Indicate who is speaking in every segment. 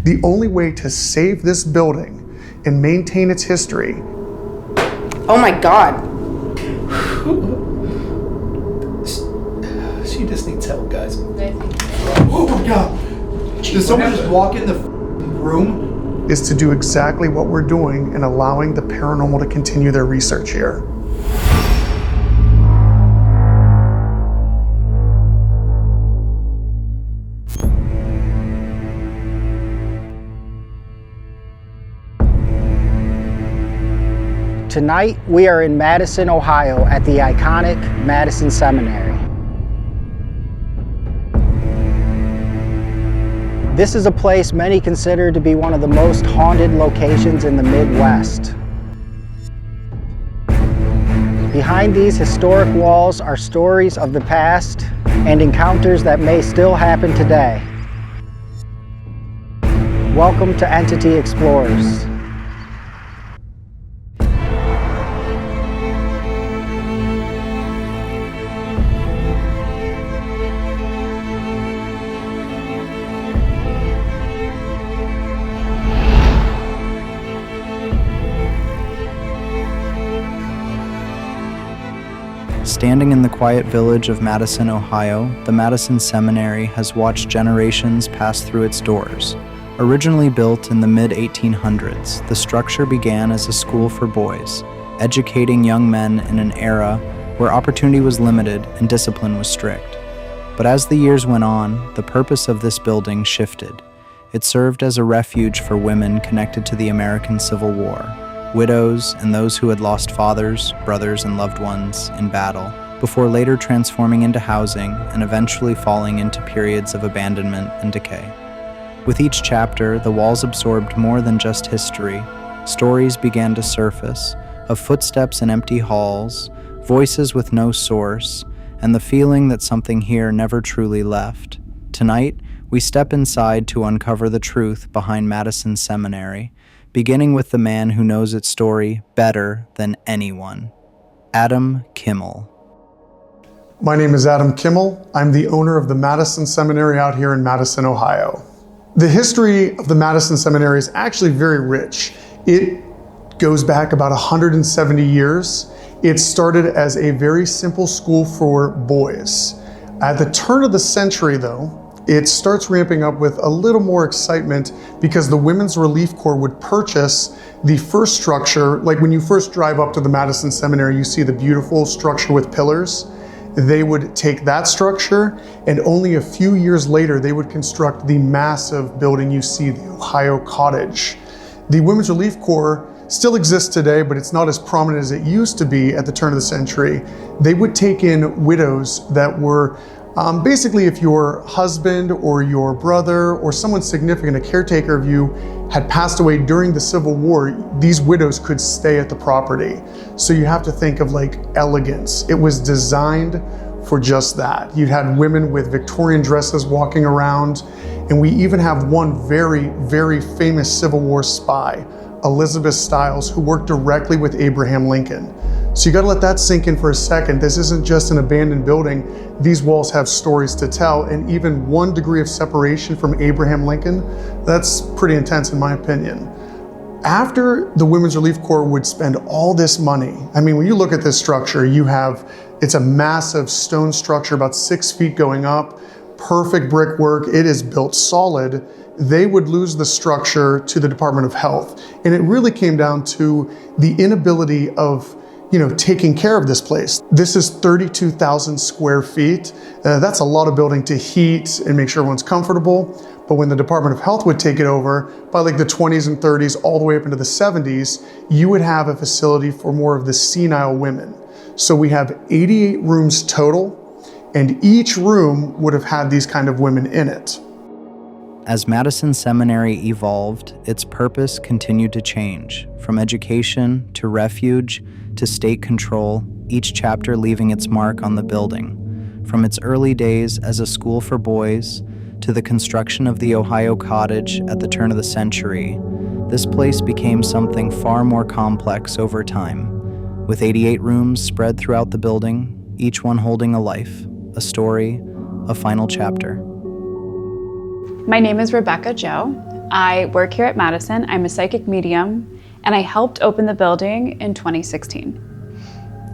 Speaker 1: The only way to save this building and maintain its history.
Speaker 2: Oh my God.
Speaker 3: She just needs help, guys. Oh my God. Did someone just walk in the room?
Speaker 1: Is to do exactly what we're doing and allowing the paranormal to continue their research here.
Speaker 4: Tonight, we are in Madison, Ohio at the iconic Madison Seminary. This is a place many consider to be one of the most haunted locations in the Midwest. Behind these historic walls are stories of the past and encounters that may still happen today. Welcome to Entity Explorers.
Speaker 5: Standing in the quiet village of Madison, Ohio, the Madison Seminary has watched generations pass through its doors. Originally built in the mid-1800s, the structure began as a school for boys, educating young men in an era where opportunity was limited and discipline was strict. But as the years went on, the purpose of this building shifted. It served as a refuge for women connected to the American Civil War, widows, and those who had lost fathers, brothers, and loved ones in battle, before later transforming into housing and eventually falling into periods of abandonment and decay. With each chapter, the walls absorbed more than just history. Stories began to surface of footsteps in empty halls, voices with no source, and the feeling that something here never truly left. Tonight, we step inside to uncover the truth behind Madison Seminary, beginning with the man who knows its story better than anyone, Adam Kimmel.
Speaker 1: My name is Adam Kimmel. I'm the owner of the Madison Seminary out here in Madison, Ohio. The history of the Madison Seminary is actually very rich. It goes back about 170 years. It started as a very simple school for boys. At the turn of the century, though, it starts ramping up with a little more excitement because the Women's Relief Corps would purchase the first structure. Like when you first drive up to the Madison Seminary, you see the beautiful structure with pillars. They would take that structure, and only a few years later, they would construct the massive building you see, the Ohio Cottage. The Women's Relief Corps still exists today, but it's not as prominent as it used to be at the turn of the century. They would take in widows that were basically, if your husband or your brother or someone significant, a caretaker of you, had passed away during the Civil War, these widows could stay at the property. So you have to think of like elegance. It was designed for just that. You had women with Victorian dresses walking around, and we even have one very, very famous Civil War spy, Elizabeth Stiles, who worked directly with Abraham Lincoln. So you gotta let that sink in for a second. This isn't just an abandoned building. These walls have stories to tell, and even 1 degree of separation from Abraham Lincoln, that's pretty intense in my opinion. After the Women's Relief Corps would spend all this money, I mean, when you look at this structure, it's a massive stone structure, about 6 feet going up, perfect brickwork, it is built solid. They would lose the structure to the Department of Health. And it really came down to the inability of taking care of this place. This is 32,000 square feet. That's a lot of building to heat and make sure everyone's comfortable. But when the Department of Health would take it over, by like the 20s and 30s, all the way up into the 70s, you would have a facility for more of the senile women. So we have 88 rooms total, and each room would have had these kind of women in it.
Speaker 5: As Madison Seminary evolved, its purpose continued to change, from education to refuge to state control, each chapter leaving its mark on the building. From its early days as a school for boys to the construction of the Ohio Cottage at the turn of the century, this place became something far more complex over time. With 88 rooms spread throughout the building, each one holding a life, a story, a final chapter.
Speaker 6: My name is Rebecca Joe. I work here at Madison. I'm a psychic medium, and I helped open the building in 2016.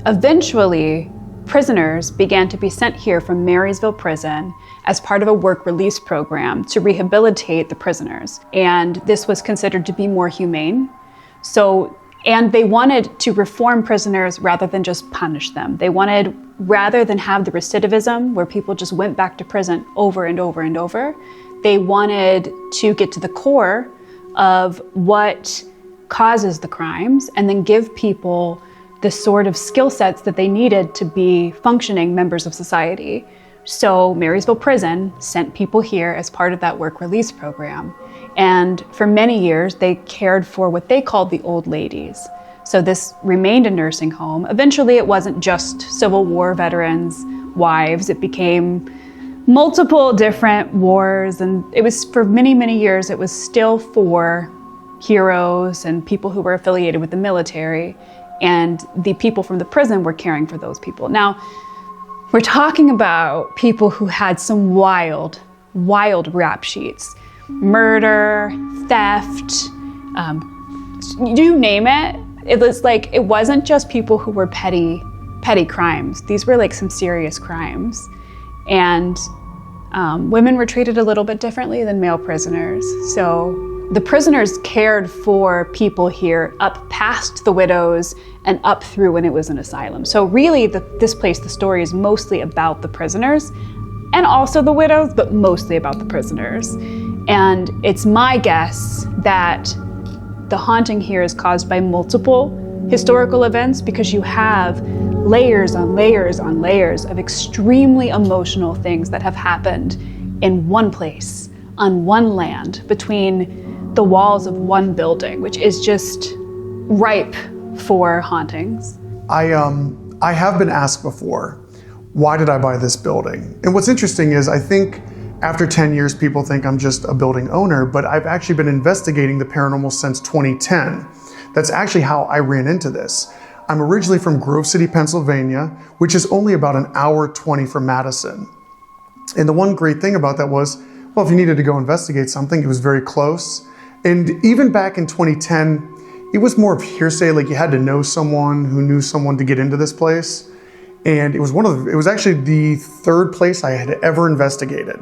Speaker 6: Eventually, prisoners began to be sent here from Marysville Prison as part of a work release program to rehabilitate the prisoners. And this was considered to be more humane. And they wanted to reform prisoners rather than just punish them. They wanted, rather than have the recidivism where people just went back to prison over and over and over, they wanted to get to the core of what causes the crimes and then give people the sort of skill sets that they needed to be functioning members of society. So Marysville Prison sent people here as part of that work release program. And for many years, they cared for what they called the old ladies. So this remained a nursing home. Eventually, it wasn't just Civil War veterans' wives. It became multiple different wars. And it was, for many, many years, it was still for heroes and people who were affiliated with the military. And the people from the prison were caring for those people. Now, we're talking about people who had some wild, wild rap sheets. Murder, theft, you name it. It was like, it wasn't just people who were petty crimes. These were like some serious crimes. And women were treated a little bit differently than male prisoners. So the prisoners cared for people here up past the widows and up through when it was an asylum. So really, this place, the story is mostly about the prisoners and also the widows, but mostly about the prisoners. And it's my guess that the haunting here is caused by multiple historical events because you have layers on layers on layers of extremely emotional things that have happened in one place, on one land, between the walls of one building, which is just ripe for hauntings. I
Speaker 1: have been asked before, why did I buy this building? And what's interesting is I think after 10 years, people think I'm just a building owner, but I've actually been investigating the paranormal since 2010. That's actually how I ran into this. I'm originally from Grove City, Pennsylvania, which is only about an hour 20 from Madison. And the one great thing about that was, well, if you needed to go investigate something, it was very close. And even back in 2010, it was more of hearsay, like you had to know someone who knew someone to get into this place. And it was actually the third place I had ever investigated.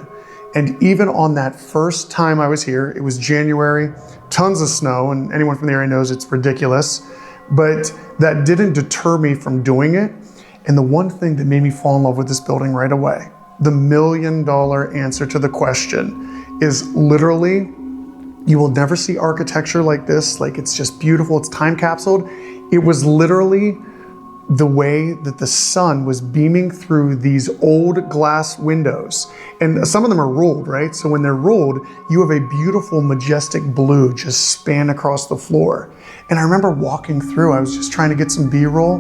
Speaker 1: And even on that first time I was here, it was January, tons of snow, and anyone from the area knows it's ridiculous, but that didn't deter me from doing it. And the one thing that made me fall in love with this building right away, the $1 million answer to the question, is literally, you will never see architecture like this, like it's just beautiful, it's time capsuled. It was literally the way that the sun was beaming through these old glass windows. And some of them are ruled, right? So when they're ruled, you have a beautiful, majestic blue just span across the floor. And I remember walking through, I was just trying to get some B-roll.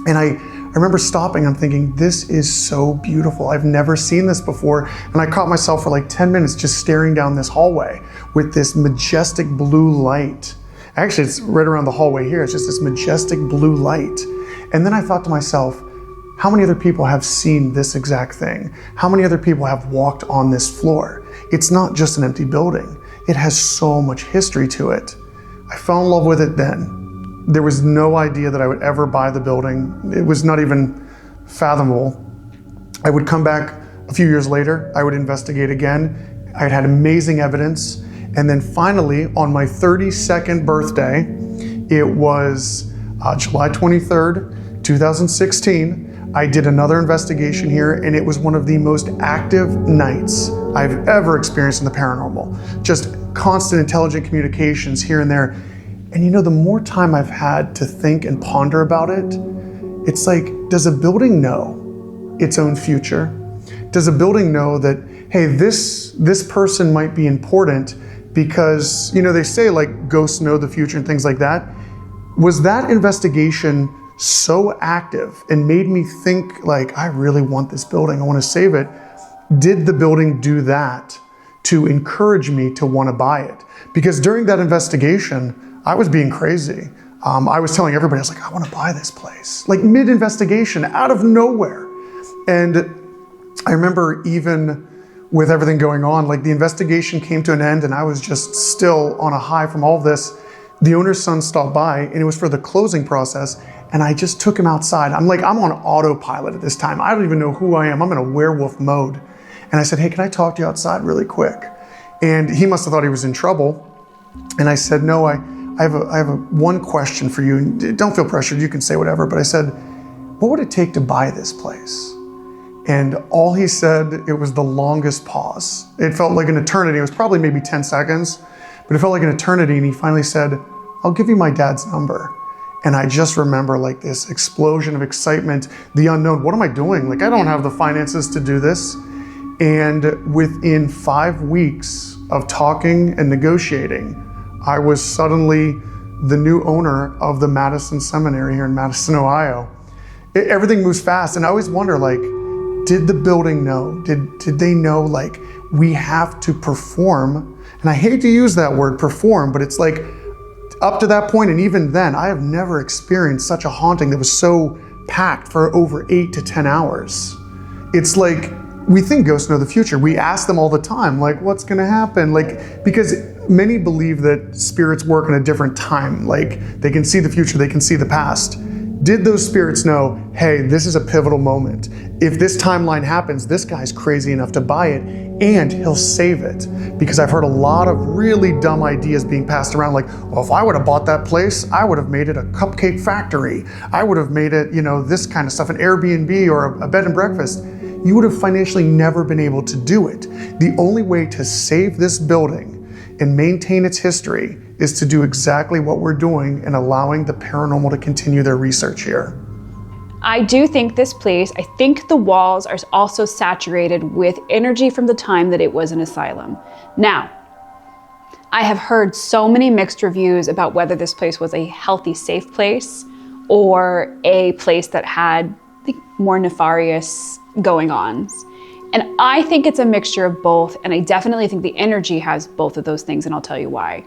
Speaker 1: And I remember stopping, I'm thinking, this is so beautiful. I've never seen this before. And I caught myself for like 10 minutes just staring down this hallway with this majestic blue light. Actually, it's right around the hallway here. It's just this majestic blue light. And then I thought to myself, how many other people have seen this exact thing? How many other people have walked on this floor? It's not just an empty building. It has so much history to it. I fell in love with it then. There was no idea that I would ever buy the building. It was not even fathomable. I would come back a few years later, I would investigate again. I had amazing evidence. And then finally, on my 32nd birthday, it was July 23rd, 2016, I did another investigation here, and it was one of the most active nights I've ever experienced in the paranormal. Just constant intelligent communications here and there. And you know, the more time I've had to think and ponder about it, it's like, does a building know its own future? Does a building know that, hey, this person might be important because, you know, they say like ghosts know the future and things like that. Was that investigation so active and made me think like, I really want this building, I want to save it? Did the building do that to encourage me to want to buy it? Because during that investigation, I was being crazy. I was telling everybody, I was like, I want to buy this place. Like mid-investigation, out of nowhere. And I remember even with everything going on. Like the investigation came to an end and I was just still on a high from all of this. The owner's son stopped by and it was for the closing process, and I just took him outside. I'm on autopilot at this time. I don't even know who I am. I'm in a werewolf mode. And I said, hey, can I talk to you outside really quick? And he must have thought he was in trouble. And I said, no, I have one question for you. Don't feel pressured, you can say whatever. But I said, what would it take to buy this place? And all he said, it was the longest pause. It felt like an eternity. It was probably maybe 10 seconds, but it felt like an eternity. And he finally said, I'll give you my dad's number. And I just remember like this explosion of excitement, the unknown. What am I doing? Like, I don't have the finances to do this. And within 5 weeks of talking and negotiating, I was suddenly the new owner of the Madison Seminary here in Madison, Ohio. Everything moves fast. And I always wonder, like, did the building know? Did they know, like, we have to perform? And I hate to use that word, perform, but it's like, up to that point, and even then, I have never experienced such a haunting that was so packed for over 8 to 10 hours. It's like, we think ghosts know the future. We ask them all the time, like, what's gonna happen? Like, because many believe that spirits work in a different time. Like, they can see the future, they can see the past. Did those spirits know, hey, this is a pivotal moment. If this timeline happens, this guy's crazy enough to buy it and he'll save it. Because I've heard a lot of really dumb ideas being passed around, like, well, if I would have bought that place, I would have made it a cupcake factory. I would have made it, this kind of stuff, an Airbnb or a bed and breakfast. You would have financially never been able to do it. The only way to save this building and maintain its history is to do exactly what we're doing and allowing the paranormal to continue their research here.
Speaker 6: I do think this place, I think the walls are also saturated with energy from the time that it was an asylum. Now, I have heard so many mixed reviews about whether this place was a healthy, safe place or a place that had more nefarious going-ons. And I think it's a mixture of both, and I definitely think the energy has both of those things, and I'll tell you why.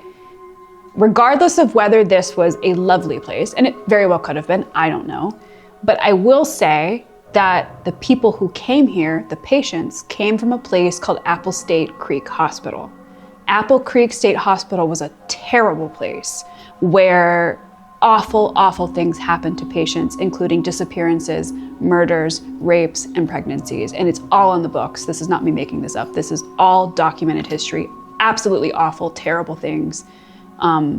Speaker 6: Regardless of whether this was a lovely place, and it very well could have been, I don't know, but I will say that the people who came here, the patients, came from a place called Apple State Creek Hospital. Apple Creek State Hospital was a terrible place where awful, awful things happened to patients, including disappearances, murders, rapes, and pregnancies. And it's all in the books. This is not me making this up. This is all documented history. Absolutely awful, terrible things.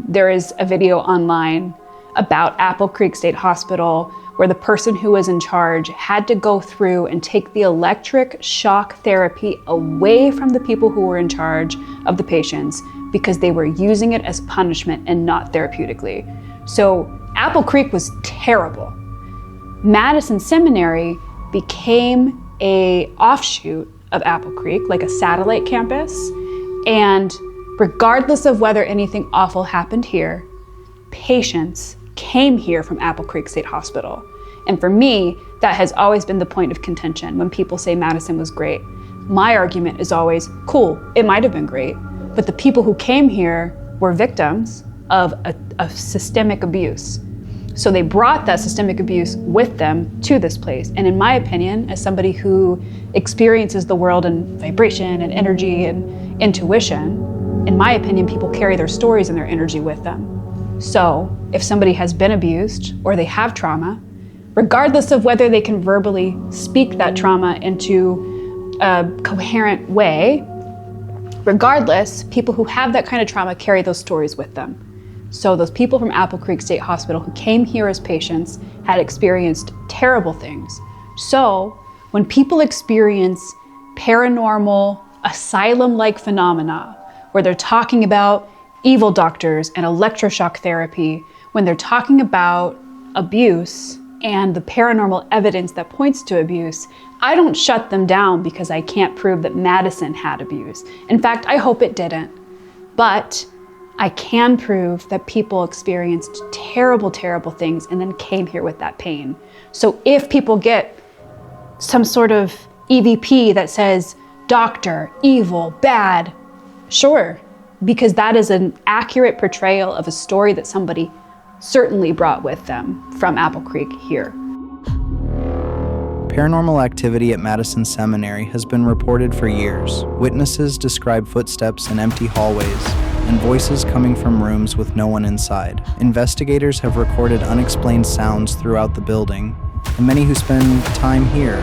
Speaker 6: There is a video online about Apple Creek State Hospital where the person who was in charge had to go through and take the electric shock therapy away from the people who were in charge of the patients because they were using it as punishment and not therapeutically. So Apple Creek was terrible. Madison Seminary became an offshoot of Apple Creek, like a satellite campus. And regardless of whether anything awful happened here, patients came here from Apple Creek State Hospital. And for me, that has always been the point of contention when people say Madison was great. My argument is always, cool, it might have been great, but the people who came here were victims of a systemic abuse. So they brought that systemic abuse with them to this place. And in my opinion, as somebody who experiences the world in vibration and energy and intuition, in my opinion, people carry their stories and their energy with them. So if somebody has been abused or they have trauma, regardless of whether they can verbally speak that trauma into a coherent way, regardless, people who have that kind of trauma carry those stories with them. So those people from Apple Creek State Hospital who came here as patients had experienced terrible things. So when people experience paranormal, asylum-like phenomena, where they're talking about evil doctors and electroshock therapy, when they're talking about abuse and the paranormal evidence that points to abuse, I don't shut them down because I can't prove that Madison had abuse. In fact, I hope it didn't. But I can prove that people experienced terrible, terrible things and then came here with that pain. So if people get some sort of EVP that says, doctor, evil, bad, sure, because that is an accurate portrayal of a story that somebody certainly brought with them from Apple Creek here.
Speaker 5: Paranormal activity at Madison Seminary has been reported for years. Witnesses describe footsteps in empty hallways and voices coming from rooms with no one inside. Investigators have recorded unexplained sounds throughout the building, and many who spend time here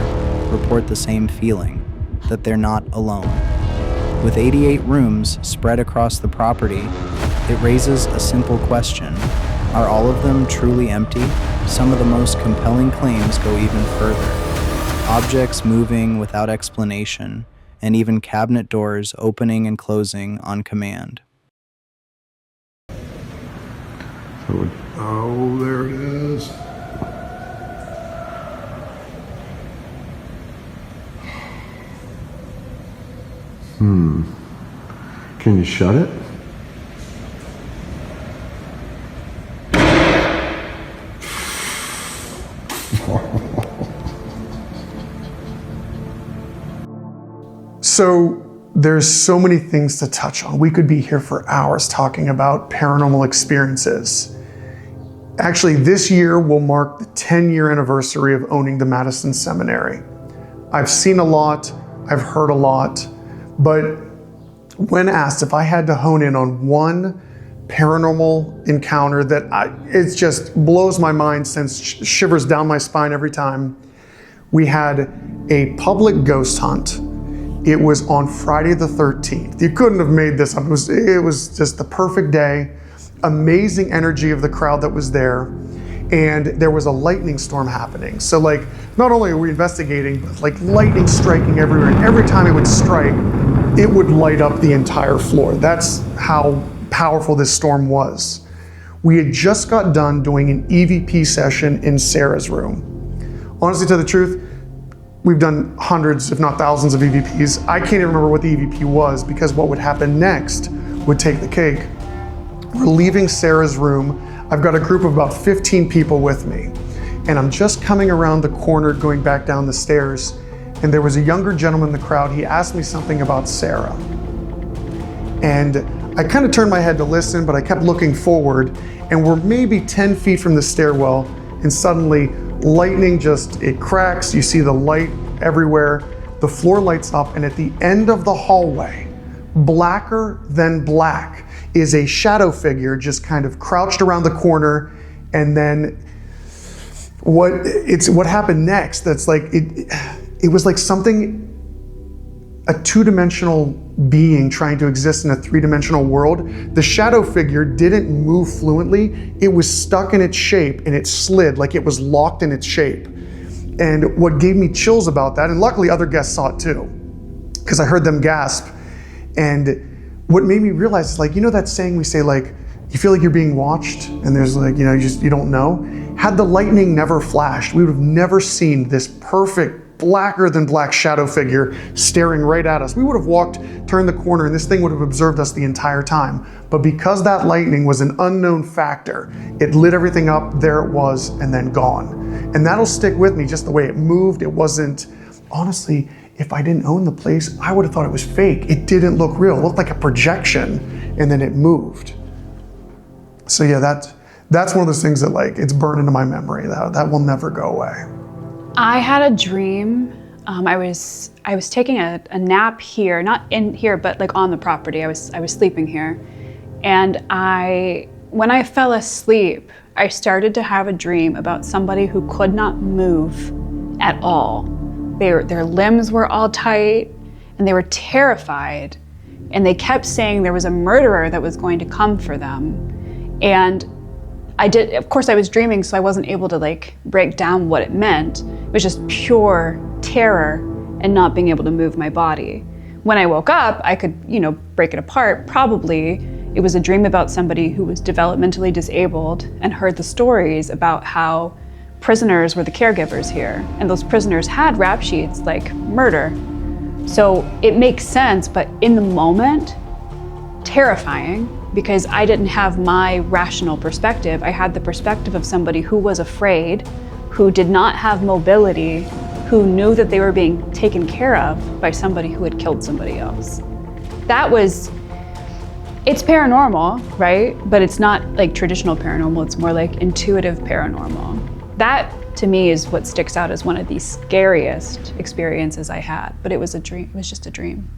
Speaker 5: report the same feeling, that they're not alone. With 88 rooms spread across the property, it raises a simple question. Are all of them truly empty? Some of the most compelling claims go even further. Objects moving without explanation, and even cabinet doors opening and closing on command.
Speaker 7: Oh, there it is. Can you shut it?
Speaker 1: So there's so many things to touch on. We could be here for hours talking about paranormal experiences. Actually, this year will mark the 10-year anniversary of owning the Madison Seminary. I've seen a lot, I've heard a lot, but when asked if I had to hone in on one paranormal encounter that it just blows my mind, sends shivers down my spine every time, we had a public ghost hunt. It was on Friday the 13th. You couldn't have made this up. It was just the perfect day, amazing energy of the crowd that was there, and there was a lightning storm happening. So like, not only are we investigating, but like lightning striking everywhere, and every time it would strike, it would light up the entire floor. That's how powerful this storm was. We had just got done doing an EVP session in Sarah's room. Honestly, to the truth, we've done hundreds, if not thousands of EVPs. I can't even remember what the EVP was because what would happen next would take the cake. We're leaving Sarah's room. I've got a group of about 15 people with me. And I'm just coming around the corner, going back down the stairs. And there was a younger gentleman in the crowd. He asked me something about Sarah. And I kind of turned my head to listen, but I kept looking forward. And we're maybe 10 feet from the stairwell. And suddenly, lightning it cracks, you see the light everywhere, the floor lights up, and at the end of the hallway, blacker than black, is a shadow figure just kind of crouched around the corner. And then what happened next, that's like, it was like something, a two-dimensional being trying to exist in a three-dimensional world. The shadow figure didn't move fluently. It was stuck in its shape and it slid like it was locked in its shape. And what gave me chills about that, and luckily other guests saw it too, because I heard them gasp. And what made me realize is like, you know that saying we say like, you feel like you're being watched and there's like, you don't know? Had the lightning never flashed, we would have never seen this perfect blacker than black shadow figure staring right at us. We would have turned the corner, and this thing would have observed us the entire time. But because that lightning was an unknown factor, it lit everything up, there it was, and then gone. And that'll stick with me, just the way it moved. It wasn't, honestly, if I didn't own the place, I would have thought it was fake. It didn't look real. It looked like a projection, and then it moved. So yeah, that's one of those things that like, it's burned into my memory. That will never go away.
Speaker 6: I had a dream. I was taking a nap here, not in here, but like on the property. I was sleeping here, and when I fell asleep, I started to have a dream about somebody who could not move at all. Their limbs were all tight, and they were terrified, and they kept saying there was a murderer that was going to come for them. And of course I was dreaming, so I wasn't able to like break down what it meant. It was just pure terror and not being able to move my body. When I woke up, I could, break it apart. Probably it was a dream about somebody who was developmentally disabled and heard the stories about how prisoners were the caregivers here. And those prisoners had rap sheets like murder. So it makes sense, but in the moment, terrifying, because I didn't have my rational perspective. I had the perspective of somebody who was afraid, who did not have mobility, who knew that they were being taken care of by somebody who had killed somebody else. It's paranormal, right? But it's not like traditional paranormal, it's more like intuitive paranormal. That to me is what sticks out as one of the scariest experiences I had. But it was a dream. It was just a dream.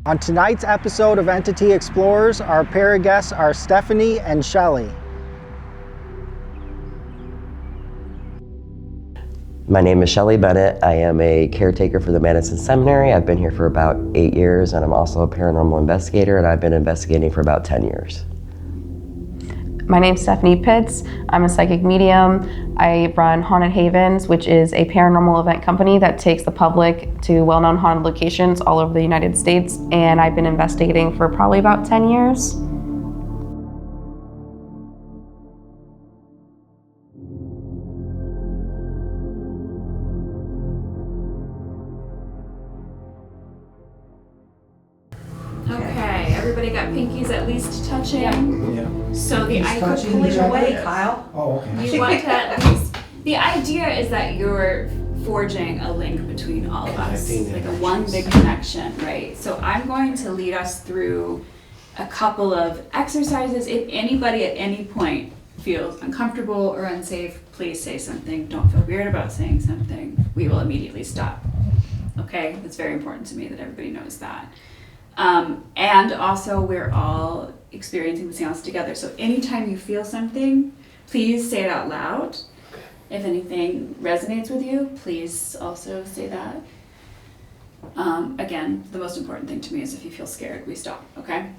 Speaker 4: On tonight's episode of Entity Explorers, our Paraguests are Stephanie and Shelley.
Speaker 8: My name is Shelley Bennett. I am a caretaker for the Madison Seminary. I've been here for about 8 years, and I'm also a paranormal investigator, and I've been investigating for about 10 years.
Speaker 2: My name's Stephanie Pitz. I'm a psychic medium. I run Haunted Havens, which is a paranormal event company that takes the public to well-known haunted locations all over the United States, and I've been investigating for probably about 10 years.
Speaker 6: Okay, everybody got pinkies at least touching.
Speaker 3: Yeah.
Speaker 6: So the idea
Speaker 3: pulling
Speaker 6: away,
Speaker 2: Kyle.
Speaker 3: Oh, okay.
Speaker 6: You want to at least. The idea is that you're forging a link between all of us, like a one big connection, right? So I'm going to lead us through a couple of exercises. If anybody at any point feels uncomfortable or unsafe, please say something. Don't feel weird about saying something. We will immediately stop. Okay, it's very important to me that everybody knows that. And also, we're all experiencing the seance together. So anytime you feel something, please say it out loud. If anything resonates with you, please also say that. Again, the most important thing to me is if you feel scared, we stop, okay?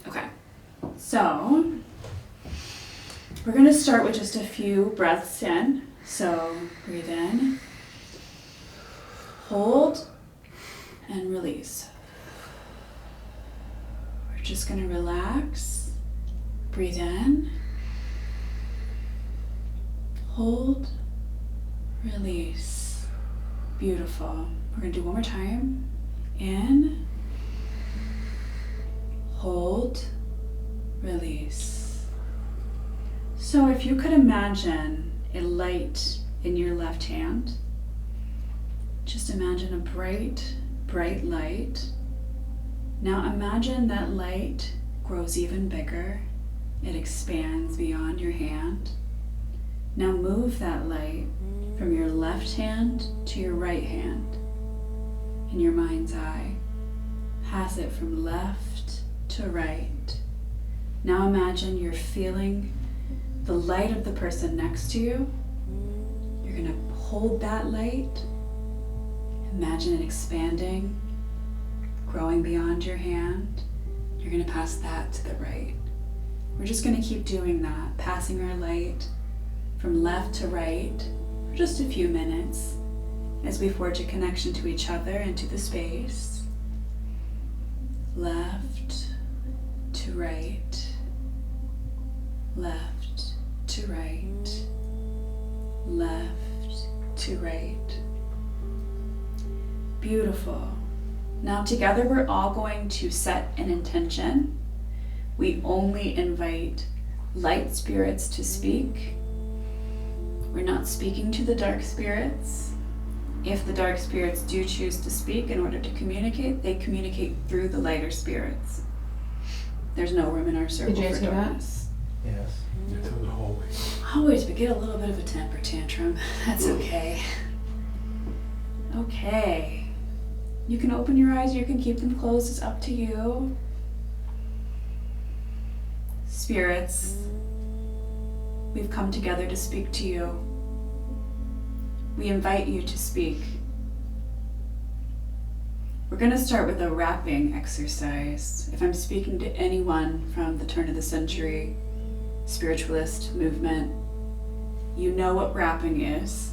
Speaker 6: Okay. So, we're gonna start with just a few breaths in. So, breathe in, hold, and release. We're just gonna relax, breathe in, hold, release. Beautiful. We're gonna do one more time. In, hold, release. So if you could imagine a light in your left hand, just imagine a bright, bright light. Now imagine that light grows even bigger. It expands beyond your hand. Now move that light from your left hand to your right hand in your mind's eye. Pass it from left to right. Now imagine you're feeling the light of the person next to you. You're gonna hold that light. Imagine it expanding, growing beyond your hand. You're gonna pass that to the right. We're just gonna keep doing that, passing our light from left to right for just a few minutes as we forge a connection to each other and to the space. Left to right, left to right, left to right. Beautiful. Now together we're all going to set an intention. We only invite light spirits to speak. We're not speaking to the dark spirits. If the dark spirits do choose to speak in order to communicate, they communicate through the lighter spirits. There's no room in our circle for darkness.
Speaker 3: Yes.
Speaker 6: Always, we get a little bit of a temper tantrum. That's okay. Okay. You can open your eyes, you can keep them closed, it's up to you. Spirits, we've come together to speak to you. We invite you to speak. We're going to start with a rapping exercise. If I'm speaking to anyone from the turn of the century, spiritualist movement, you know what rapping is.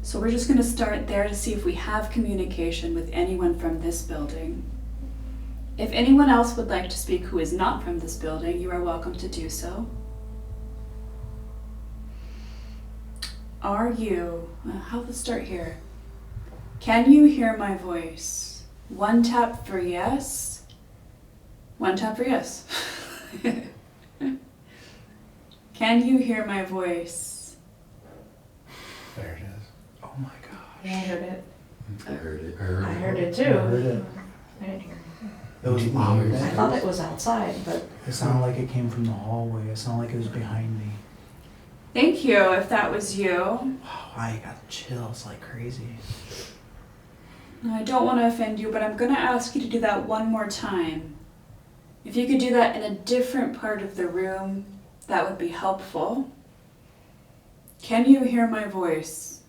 Speaker 6: So we're just going to start there to see if we have communication with anyone from this building. If anyone else would like to speak who is not from this building, you are welcome to do so. Are you, let's start here. Can you hear my voice? One tap for yes. One tap for yes. Can you hear my voice?
Speaker 3: There it is. Oh my gosh.
Speaker 2: Yeah, I heard it.
Speaker 7: I heard it.
Speaker 2: I heard it too.
Speaker 3: I heard it.
Speaker 2: I didn't hear it.
Speaker 3: It was
Speaker 2: I thought it was outside, but
Speaker 3: It sounded like it came from the hallway. It sounded like it was behind me.
Speaker 6: Thank you, if that was you.
Speaker 3: Oh, I got chills like crazy.
Speaker 6: I don't want to offend you, but I'm going to ask you to do that one more time. If you could do that in a different part of the room, that would be helpful. Can you hear my voice?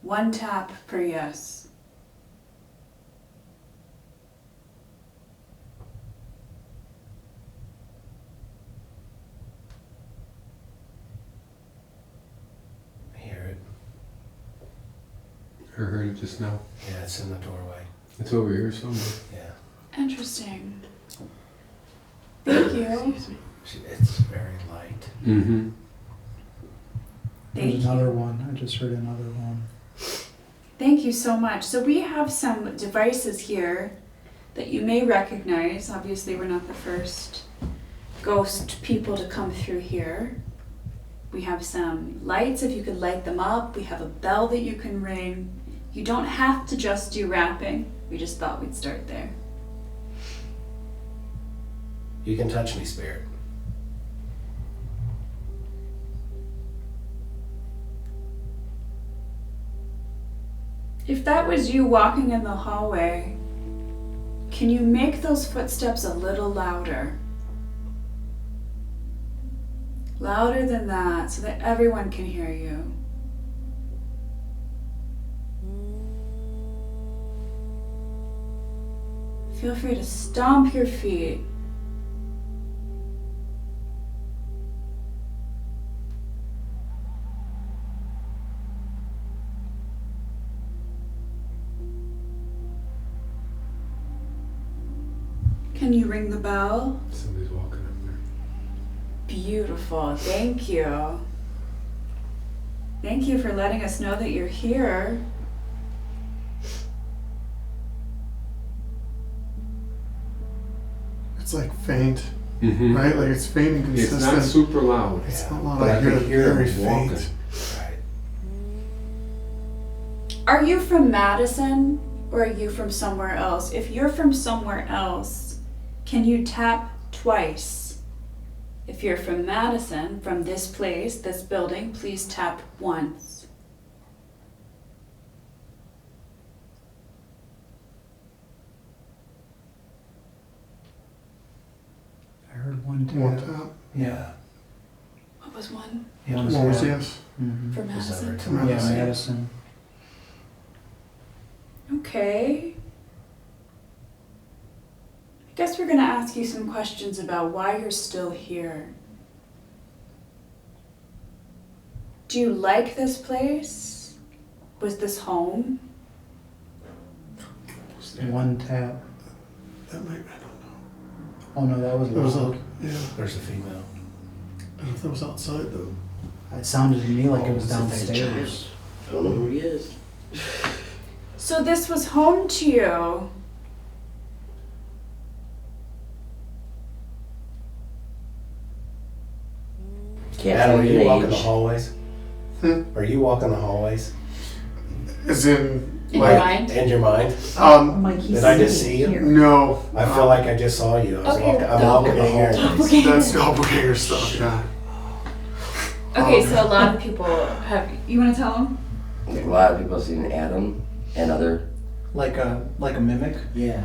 Speaker 6: 1 tap for yes.
Speaker 9: I hear it.
Speaker 10: I heard it just now.
Speaker 9: Yeah, it's in the doorway.
Speaker 10: It's over here somewhere.
Speaker 9: Yeah.
Speaker 6: Interesting. Thank you.
Speaker 9: Excuse me. It's very light.
Speaker 10: Mm-hmm.
Speaker 6: Thank
Speaker 3: There's
Speaker 6: you.
Speaker 3: another one. I just heard another one.
Speaker 6: Thank you so much. So we have some devices here that you may recognize. Obviously, we're not the first ghost people to come through here. We have some lights, if you could light them up. We have a bell that you can ring. You don't have to just do rapping. We just thought we'd start there.
Speaker 9: You can touch me, spirit.
Speaker 6: If that was you walking in the hallway, can you make those footsteps a little louder? Louder than that, so that everyone can hear you. Feel free to stomp your feet. Can you ring the bell?
Speaker 10: Somebody's walking up there.
Speaker 6: Beautiful, thank you. Thank you for letting us know that you're here.
Speaker 1: It's like faint,
Speaker 10: Mm-hmm.
Speaker 1: right? Like it's faint and
Speaker 10: It's
Speaker 1: consistent.
Speaker 10: not super loud.
Speaker 1: It's not loud.
Speaker 10: But I
Speaker 1: hear
Speaker 10: can hear
Speaker 1: very
Speaker 10: them walking.
Speaker 1: faint.
Speaker 9: Right.
Speaker 6: Are you from Madison or are you from somewhere else? If you're from somewhere else, can you tap twice? If you're from Madison, from this place, this building, please tap once.
Speaker 3: I heard one tap.
Speaker 1: One tap.
Speaker 3: Yeah.
Speaker 6: What was one?
Speaker 3: Yeah,
Speaker 1: One was yes.
Speaker 3: Mm-hmm.
Speaker 6: For
Speaker 9: Is that
Speaker 6: Madison?
Speaker 9: right?
Speaker 3: Yeah, Madison.
Speaker 6: Okay. I guess we're gonna ask you some questions about why you're still here. Do you like this place? Was this home?
Speaker 3: One tap.
Speaker 1: That might, I don't know.
Speaker 3: Oh no, that was
Speaker 1: It was
Speaker 3: loud.
Speaker 1: yeah.
Speaker 9: There's a female.
Speaker 1: I don't know if that was outside though.
Speaker 3: It sounded to me like it was
Speaker 8: Oh, it's a
Speaker 3: downstairs.
Speaker 8: I don't know who he is.
Speaker 6: So this was home to you.
Speaker 8: Can't
Speaker 9: Adam,
Speaker 8: tell
Speaker 9: are
Speaker 8: you
Speaker 9: you
Speaker 8: an
Speaker 9: walking the
Speaker 8: age.
Speaker 9: hallways? Are you walking the hallways?
Speaker 1: As in,
Speaker 6: In your mind?
Speaker 9: In your mind? Did I just see you?
Speaker 1: no.
Speaker 9: I feel like I just saw you. I was
Speaker 6: Okay.
Speaker 9: walking, I'm walking the hallways.
Speaker 1: That's doppelganger stuff, yeah.
Speaker 6: Okay, so a lot of people have. You want to tell them?
Speaker 8: A lot of people have seen Adam and other.
Speaker 3: Like a mimic?
Speaker 8: Yeah.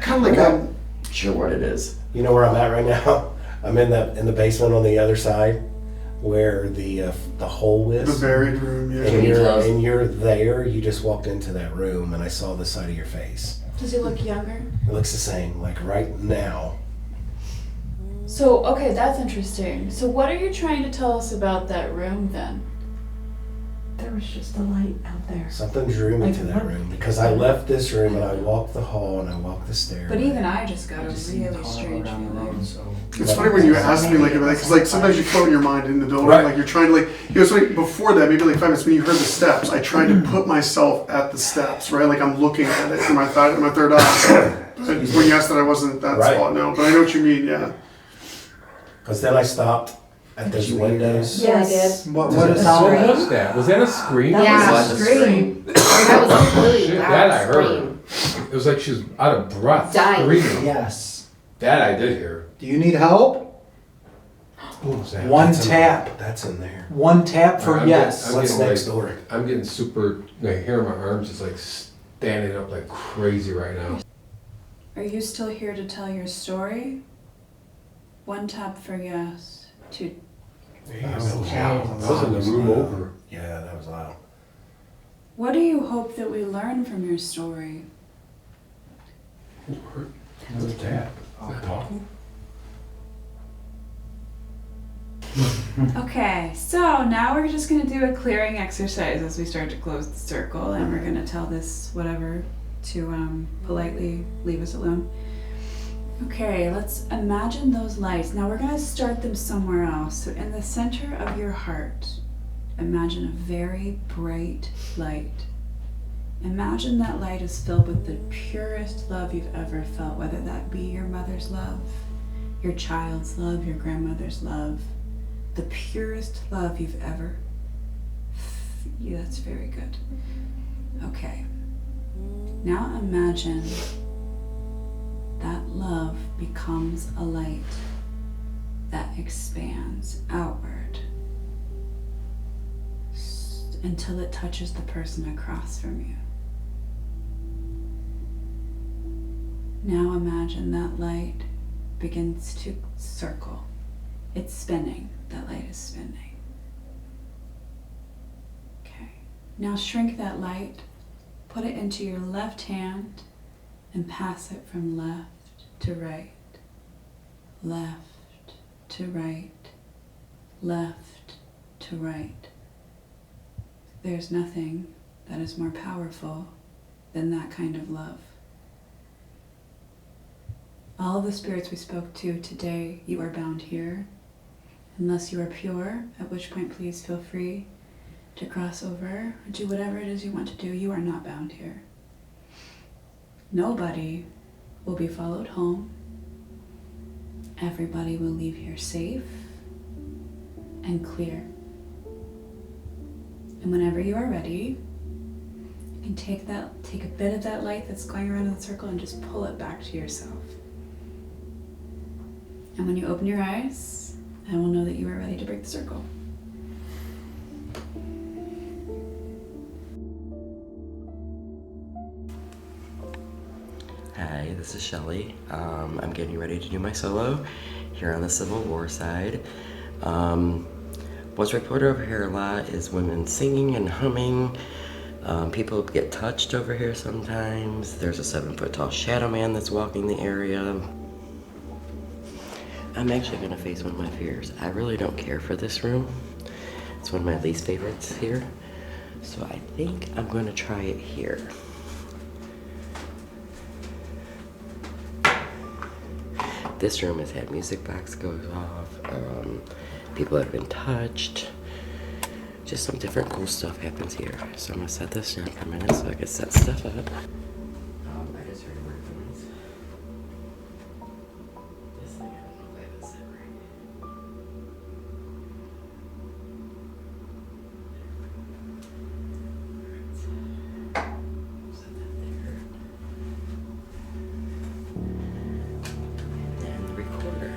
Speaker 1: Kind of like a,
Speaker 8: Sure what it is.
Speaker 9: You know where I'm at right now? I'm in the basement on the other side, where the hole
Speaker 1: the
Speaker 9: is.
Speaker 1: buried room,
Speaker 9: And
Speaker 1: yeah.
Speaker 8: you tell us?
Speaker 9: you're there. You just walked into that room, and I saw the side of your face.
Speaker 6: Does he look younger?
Speaker 9: It looks the same, like right now.
Speaker 6: So, okay, that's interesting. So what are you trying to tell us about that room then?
Speaker 11: There was just a light out there.
Speaker 9: Something drew me
Speaker 11: Like
Speaker 9: to that
Speaker 11: what?
Speaker 9: room because I left this room and I walked the hall and I walked the stairs.
Speaker 6: But even I just got a really strange feeling.
Speaker 1: It's funny when you ask me like, because like sometimes you float in your mind in the building,
Speaker 9: Right.
Speaker 1: like you're trying to like, so like before that, maybe like 5 minutes when you heard the steps, I tried to put myself at the steps, right? Like I'm looking at it in my third eye. But when you asked that, I wasn't at that
Speaker 9: Right.
Speaker 1: spot, no. But I know what you mean, yeah.
Speaker 9: Because then I stopped at those windows.
Speaker 11: Yeah, I did.
Speaker 3: What
Speaker 10: What
Speaker 3: is it?
Speaker 10: was that? Was that a scream?
Speaker 11: That
Speaker 8: was
Speaker 11: was
Speaker 8: a
Speaker 11: a scream. That was a really
Speaker 10: Shit,
Speaker 11: loud
Speaker 10: that I
Speaker 11: scream.
Speaker 10: heard. It was like she was out of breath,
Speaker 11: Dying.
Speaker 10: screaming.
Speaker 3: Yes.
Speaker 10: That I did hear.
Speaker 3: Do you need help? One
Speaker 9: That's in
Speaker 3: tap.
Speaker 9: there. That's in there.
Speaker 3: One tap for
Speaker 10: I'm
Speaker 3: yes.
Speaker 10: Getting, I'm
Speaker 9: What's
Speaker 10: getting
Speaker 9: next
Speaker 10: like,
Speaker 9: door?
Speaker 10: I'm getting super, like, hair on my arms is like standing up like crazy right now.
Speaker 6: Are you still here to tell your story? One tap for yes. Two.
Speaker 9: That was loud.
Speaker 10: That was in the room over.
Speaker 9: Yeah, that was loud.
Speaker 6: What do you hope that we learn from your story?
Speaker 10: Another tap. Talking?
Speaker 6: Okay, so now we're just gonna do a clearing exercise as we start to close the circle, and we're gonna tell this whatever to politely leave us alone. Okay, let's imagine those lights. Now we're gonna start them somewhere else. So in the center of your heart, imagine a very bright light. Imagine that light is filled with the purest love you've ever felt, whether that be your mother's love, your child's love, your grandmother's love, the purest love you've ever. Yeah, that's very good. Okay. Now imagine that love becomes a light that expands outward until it touches the person across from you. Now imagine that light begins to circle. It's spinning. That light is spinning. Okay. Now shrink that light, put it into your left hand, and pass it from left to right, left to right, left to right. There's nothing that is more powerful than that kind of love. All of the spirits we spoke to today, you are bound here, unless you are pure, at which point please feel free to cross over or do whatever it is you want to do. You are not bound here. Nobody will be followed home. Everybody will leave here safe and clear. And whenever you are ready, you can take a bit of that light that's going around in the circle and just pull it back to yourself. And when you open your eyes, I will know that you are ready to break the circle.
Speaker 8: Hi, this is Shelley. I'm getting ready to do my solo here on the Civil War side. What's reported over here a lot is women singing and humming. People get touched over here sometimes. There's a 7-foot tall shadow man that's walking the area. I'm actually gonna face one of my fears. I really don't care for this room. It's one of my least favorites here. So I think I'm gonna try it here. This room has had music box goes off. People have been touched. Just some different cool stuff happens here. So I'm gonna set this down for a minute so I can set stuff up. I just heard a word noise. This thing, I don't know if I have it set right. Set that there. And the recorder.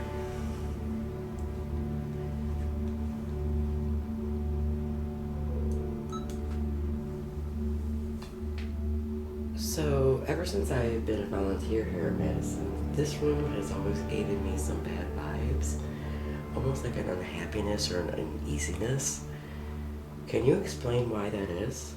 Speaker 8: So, ever since I've been a volunteer here at Madison, this room has always given me some bad vibes. Almost like an unhappiness or an uneasiness. Can you explain why that is?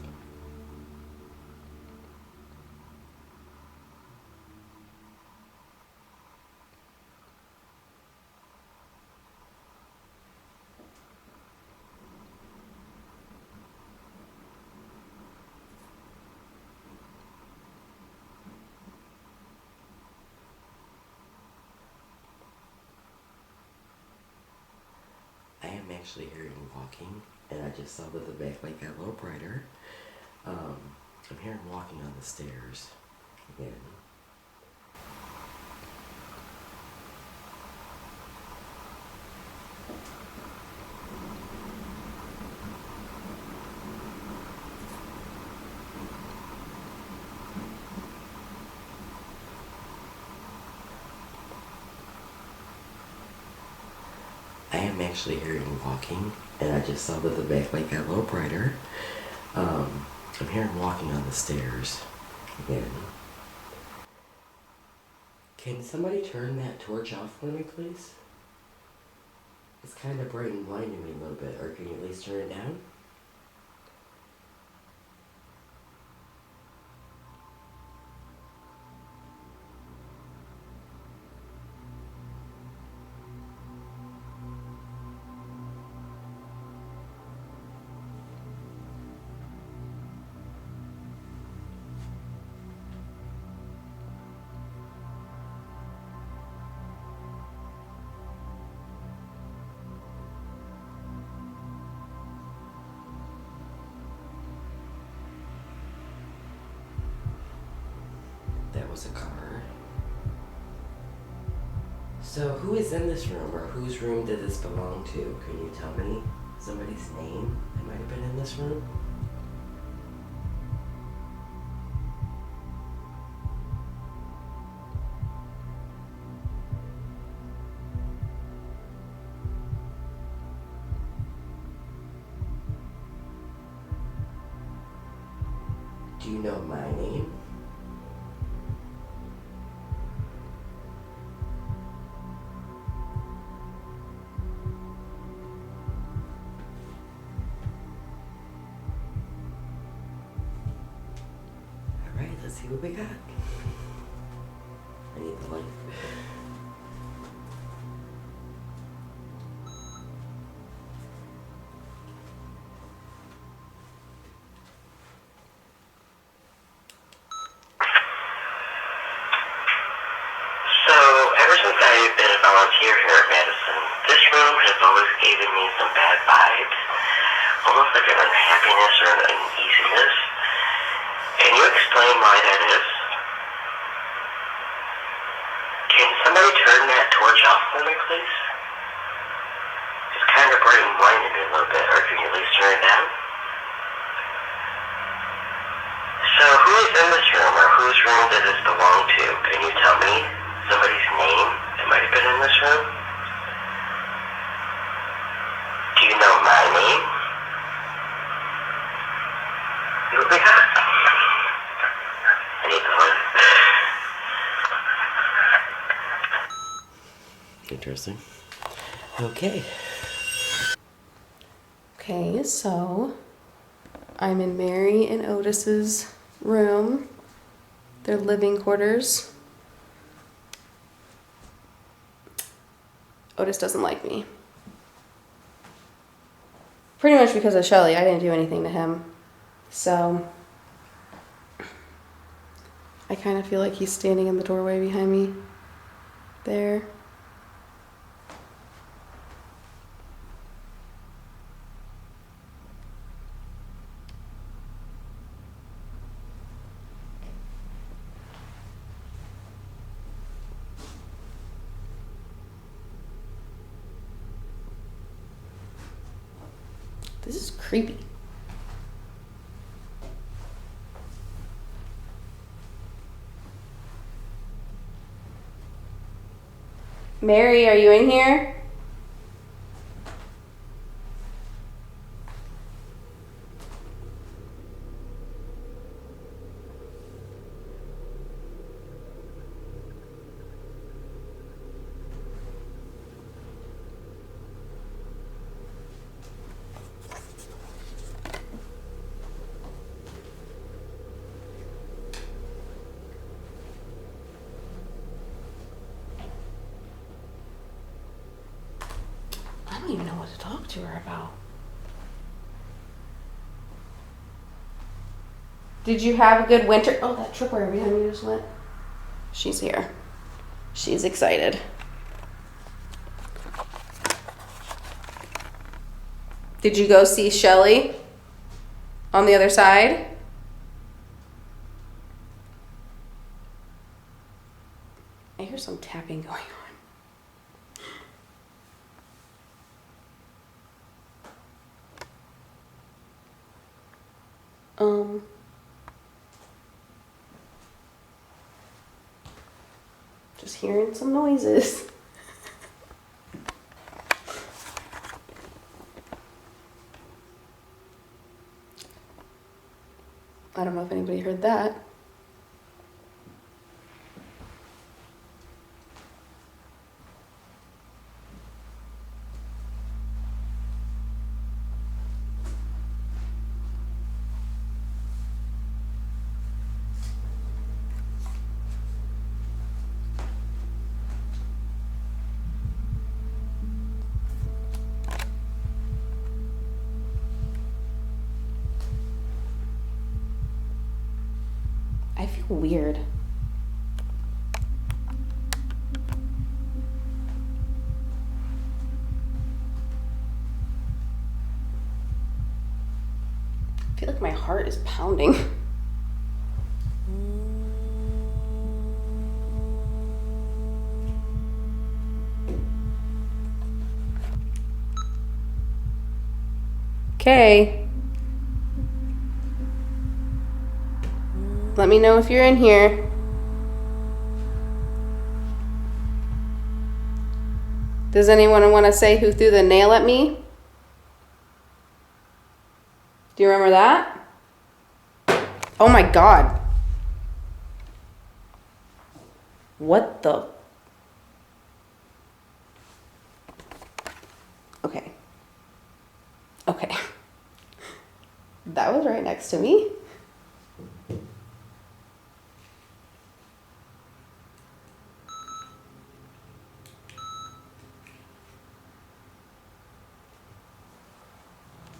Speaker 8: I am actually hearing walking, and I just saw that the backlight got a little brighter. I'm hearing walking on the stairs again. I I am actually hearing walking, and I just saw that the backlight got a little brighter. I'm hearing walking on the stairs again. Can somebody turn that torch off for me, please? It's kind of bright and blinding me a little bit, or can you at least turn it down? That was a car. So who is in this room, or whose room did this belong to? Can you tell me somebody's name that might have been in this room? Do you know my name? Alright, let's see what we got. I need the light.
Speaker 12: Volunteer here at Madison. This room has always given me some bad vibes, almost like an unhappiness or an uneasiness. Can you explain why that is? Can somebody turn that torch off for me, please? It's kind of bright and blinding me a little bit, or can you at least turn it down? So who is in this room, or whose room does this belong to? Can you tell me somebody's name that might have been in this room? Do you know my name? You would be hot. I need the light.
Speaker 8: Interesting. Okay.
Speaker 2: Okay, so I'm in Mary and Otis's room, their living quarters. Otis doesn't like me. Pretty much because of Shelley. I didn't do anything to him. So I kind of feel like he's standing in the doorway behind me there. This is creepy. Mary, are you in here? I don't even know what to talk to her about. Did you have a good winter? Oh, that tripwire behind me just went. She's here. She's excited. Did you go see Shelley on the other side? I hear some tapping going on. Just hearing some noises. I don't know if anybody heard that. I feel weird. I feel like my heart is pounding. Okay. Let me know if you're in here. Does anyone want to say who threw the nail at me? Do you remember that? Oh my God. What the? Okay. Okay. That was right next to me.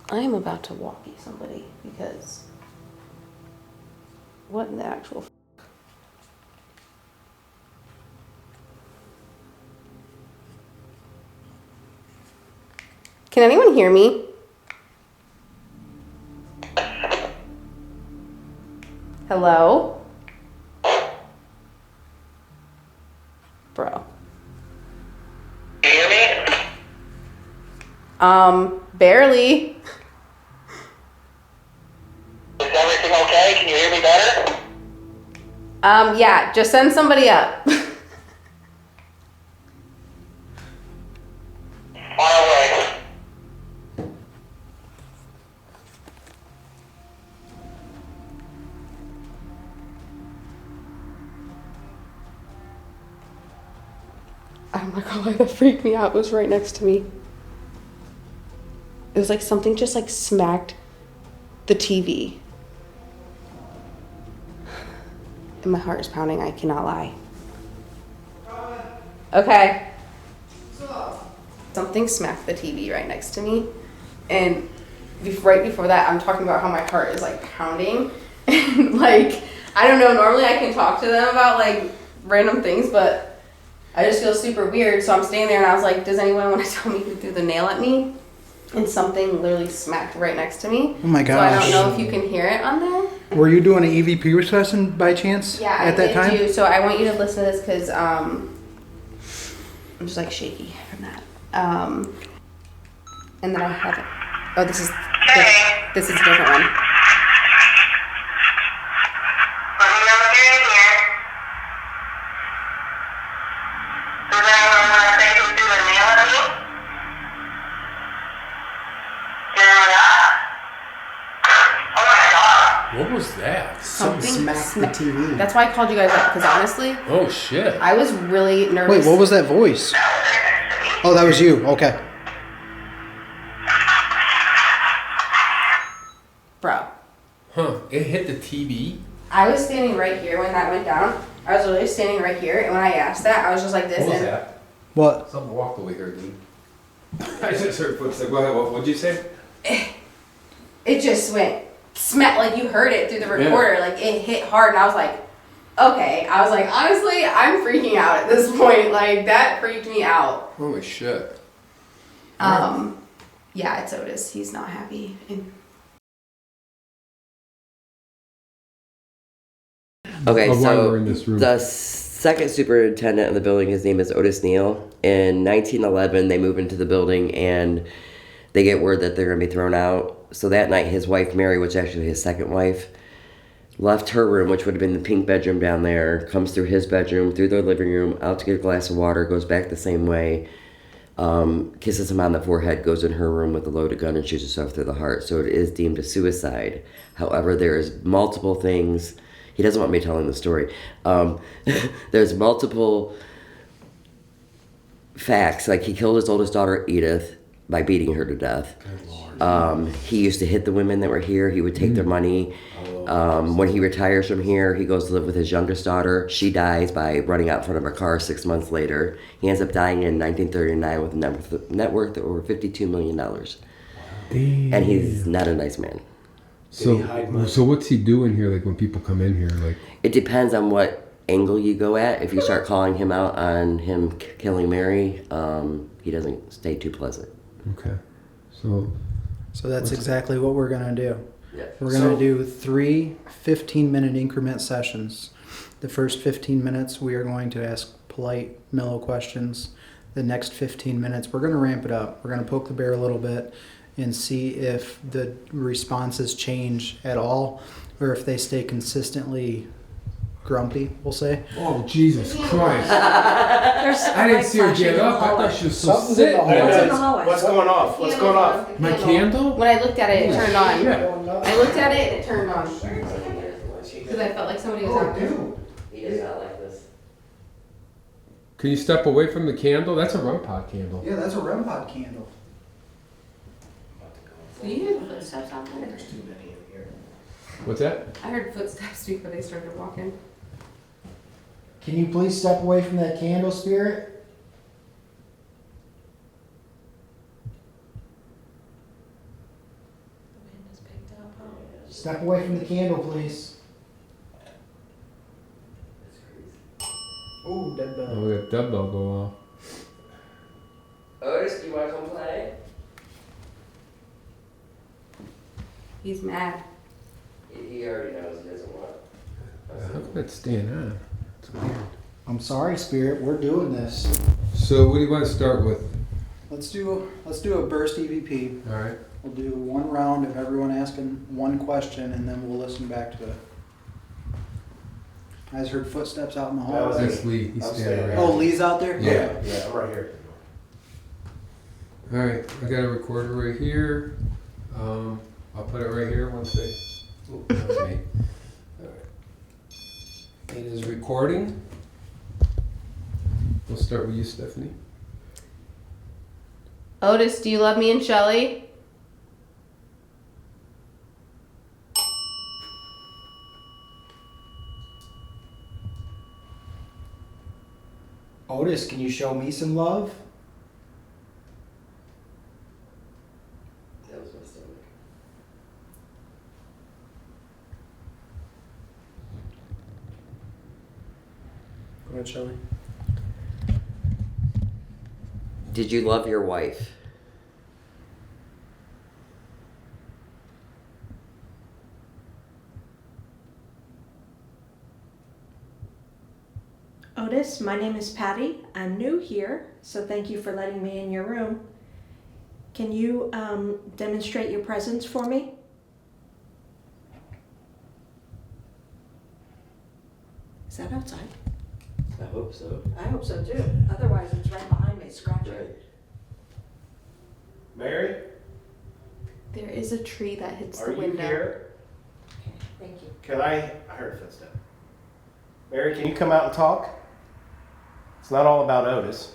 Speaker 2: I am about to walkie somebody because what in the actual Can anyone hear me? Hello? Bro.
Speaker 12: Can you hear me?
Speaker 2: Barely.
Speaker 12: Is everything okay? Can you hear me better?
Speaker 2: Yeah, just send somebody up.
Speaker 12: Far away.
Speaker 2: Oh my God, that freaked me out. It was right next to me. It was like something just like smacked the TV. And my heart is pounding, I cannot lie. Okay. Something smacked the TV right next to me. And right before that, I'm talking about how my heart is like pounding. And like, I don't know, normally I can talk to them about like random things, but I just feel super weird. So I'm standing there and I was like, does anyone want to tell me who threw the nail at me? And something literally smacked right next to me.
Speaker 4: Oh my gosh.
Speaker 2: So I don't know if you can hear it on there.
Speaker 4: Were you doing an EVP session by chance
Speaker 2: Yeah,
Speaker 4: at that time?
Speaker 2: I did. So I want you to listen to this because I'm just like shaky from that. And then I have it. Oh, this is a different one.
Speaker 12: Let me know if you're in here. Does anyone want to say who threw the nail at me? Anyone else? Oh my God.
Speaker 10: What was that?
Speaker 2: Something
Speaker 4: smacked the TV.
Speaker 2: That's why I called you guys up, because honestly,
Speaker 10: Oh shit.
Speaker 2: I was really nervous.
Speaker 4: Wait, what was that voice? Oh, that was you. Okay.
Speaker 2: Bro,
Speaker 10: Huh. It hit the TV?
Speaker 2: I was standing right here when that went down. I was literally standing right here, and when I asked that, I was just like this.
Speaker 10: What was
Speaker 2: and
Speaker 10: that?
Speaker 4: What?
Speaker 10: Something walked over here, dude. I just heard footsteps. Go ahead. What'd you say?
Speaker 2: it just went smack, like you heard it through the recorder. Like it hit hard, and I was like, okay. I was like, honestly, I'm freaking out at this point. Like that freaked me out.
Speaker 10: Holy shit.
Speaker 2: Yeah, it's Otis. He's not happy. And
Speaker 8: Okay,
Speaker 7: Of why
Speaker 8: so
Speaker 7: we're in this room.
Speaker 8: the second superintendent of the building, his name is Otis Neal. In 1911, they move into the building and they get word that they're going to be thrown out. So that night, his wife, Mary, which is actually his second wife, left her room, which would have been the pink bedroom down there, comes through his bedroom, through their living room, out to get a glass of water, goes back the same way, kisses him on the forehead, goes in her room with a loaded gun and shoots herself through the heart. So it is deemed a suicide. However, there's multiple things. He doesn't want me telling the story. There's multiple facts. Like, he killed his oldest daughter, Edith, by beating her to death. He used to hit the women that were here. He would take their money. When he retires from here, he goes to live with his youngest daughter. She dies by running out in front of a car 6 months later. He ends up dying in 1939 with a net worth of over $52 million.
Speaker 10: Damn.
Speaker 8: And he's not a nice man.
Speaker 10: So what's he doing here? Like when people come in here, like
Speaker 8: it depends on what angle you go at. If you start calling him out on him killing Mary, he doesn't stay too pleasant.
Speaker 10: Okay, so
Speaker 4: that's exactly what we're gonna do.
Speaker 8: Yeah.
Speaker 4: We're gonna do 3 15-minute increment sessions. The first 15 minutes we are going to ask polite, mellow questions. The next 15 minutes we're gonna ramp it up. We're gonna poke the bear a little bit and see if the responses change at all, or if they stay consistently grumpy, we'll say.
Speaker 10: Oh, Jesus Christ. I didn't see her get up. I thought she was so sick.
Speaker 9: What's going off? What's going off?
Speaker 10: My candle?
Speaker 2: When I looked at it, it turned on.
Speaker 10: Yeah.
Speaker 2: I looked at it and it turned on. Because I felt like somebody was out there.
Speaker 8: He does not like this.
Speaker 10: Can you step away from the candle? That's a REM pod candle.
Speaker 4: Yeah, that's a REM pod candle.
Speaker 2: So you heard footsteps out there?
Speaker 9: There's too many in here.
Speaker 10: What's that?
Speaker 2: I heard footsteps before they started walking.
Speaker 4: Can you please step away from that candle, spirit?
Speaker 11: The wind has picked up.
Speaker 4: Step away from the candle, please. Oh, dead bell.
Speaker 10: Oh, we got dead bell go off.
Speaker 8: Otis, do you want to come play?
Speaker 2: He's mad.
Speaker 8: He already knows he doesn't want.
Speaker 10: How come that's staying on? It's weird.
Speaker 4: I'm sorry, spirit. We're doing this.
Speaker 10: So what do you want to start with?
Speaker 4: Let's do a burst EVP.
Speaker 10: All right.
Speaker 4: We'll do one round of everyone asking one question, and then we'll listen back to it. I just heard footsteps out in the hall.
Speaker 10: That's Lee. He's standing right
Speaker 4: Oh, Lee's out there?
Speaker 10: Yeah.
Speaker 9: Yeah, I'm right here.
Speaker 10: All right. I got a recorder right here. I'll put it right here once they. Oh, that was me. All right. It is recording. We'll start with you, Stephanie.
Speaker 2: Otis, do you love me and Shelley?
Speaker 4: Otis, can you show me some love?
Speaker 8: That was my stomach.
Speaker 4: Go ahead, Shelley.
Speaker 8: Did you love your wife?
Speaker 11: Otis, my name is Patty. I'm new here, so thank you for letting me in your room. Can you demonstrate your presence for me? Is that outside?
Speaker 8: I hope so.
Speaker 11: I hope so too. Otherwise, it's right behind me, scratching.
Speaker 8: Right.
Speaker 9: Mary,
Speaker 2: There is a tree that hits
Speaker 9: are
Speaker 2: the
Speaker 9: you
Speaker 2: window.
Speaker 9: here?
Speaker 11: Okay, thank you.
Speaker 9: Can I heard a footstep. Mary, can you come out and talk? It's not all about Otis.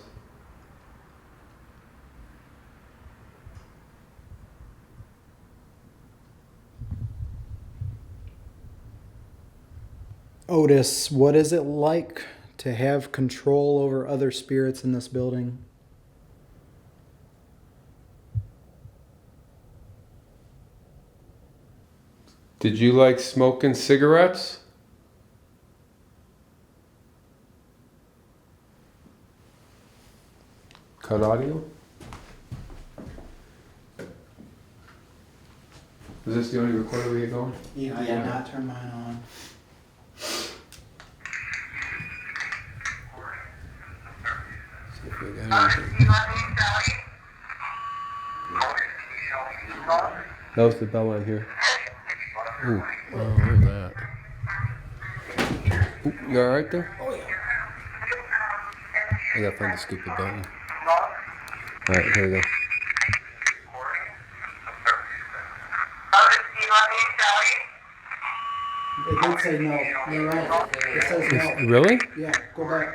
Speaker 4: Otis, what is it like to have control over other spirits in this building?
Speaker 10: Did you like smoking cigarettes? Cut audio? Is this the only recorder we get going?
Speaker 4: Yeah, I did not turn mine on.
Speaker 10: See if we got anything. That was the bell on here. Ooh, oh, look at that. Ooh, you alright there? Oh, yeah. I gotta find the stupid button. All right, here we go.
Speaker 12: Otis, do you want me, Shelley?
Speaker 4: It did say no. You're right. It says no.
Speaker 10: Really?
Speaker 4: Yeah, go back.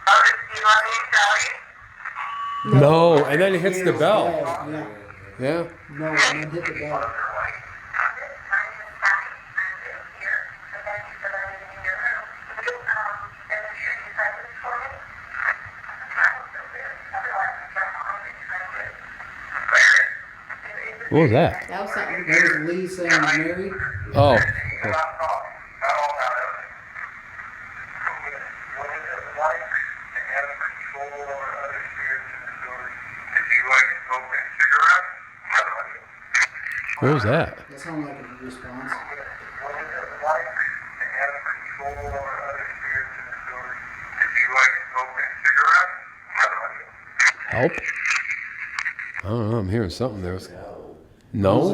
Speaker 12: Otis, do you want me, Shelley?
Speaker 10: No, and then it hits the bell.
Speaker 4: Yeah.
Speaker 10: Yeah.
Speaker 4: No, and then hit the bell.
Speaker 10: What was that?
Speaker 2: That was something.
Speaker 4: That was Lee saying Mary.
Speaker 10: Oh. What was that?
Speaker 4: That sounded like a response.
Speaker 10: Help? I don't know. I'm hearing something there. No?
Speaker 4: Was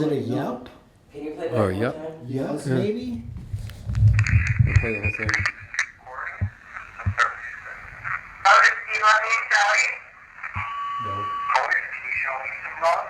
Speaker 4: it a yelp?
Speaker 8: Can you play that
Speaker 10: Oh,
Speaker 8: one
Speaker 10: yep.
Speaker 8: time?
Speaker 4: Yes,
Speaker 10: Yeah.
Speaker 4: maybe?
Speaker 10: I'll play the whole thing.
Speaker 12: Otis, do you want me, Shelley?
Speaker 10: No.
Speaker 12: Otis, can you show me some love?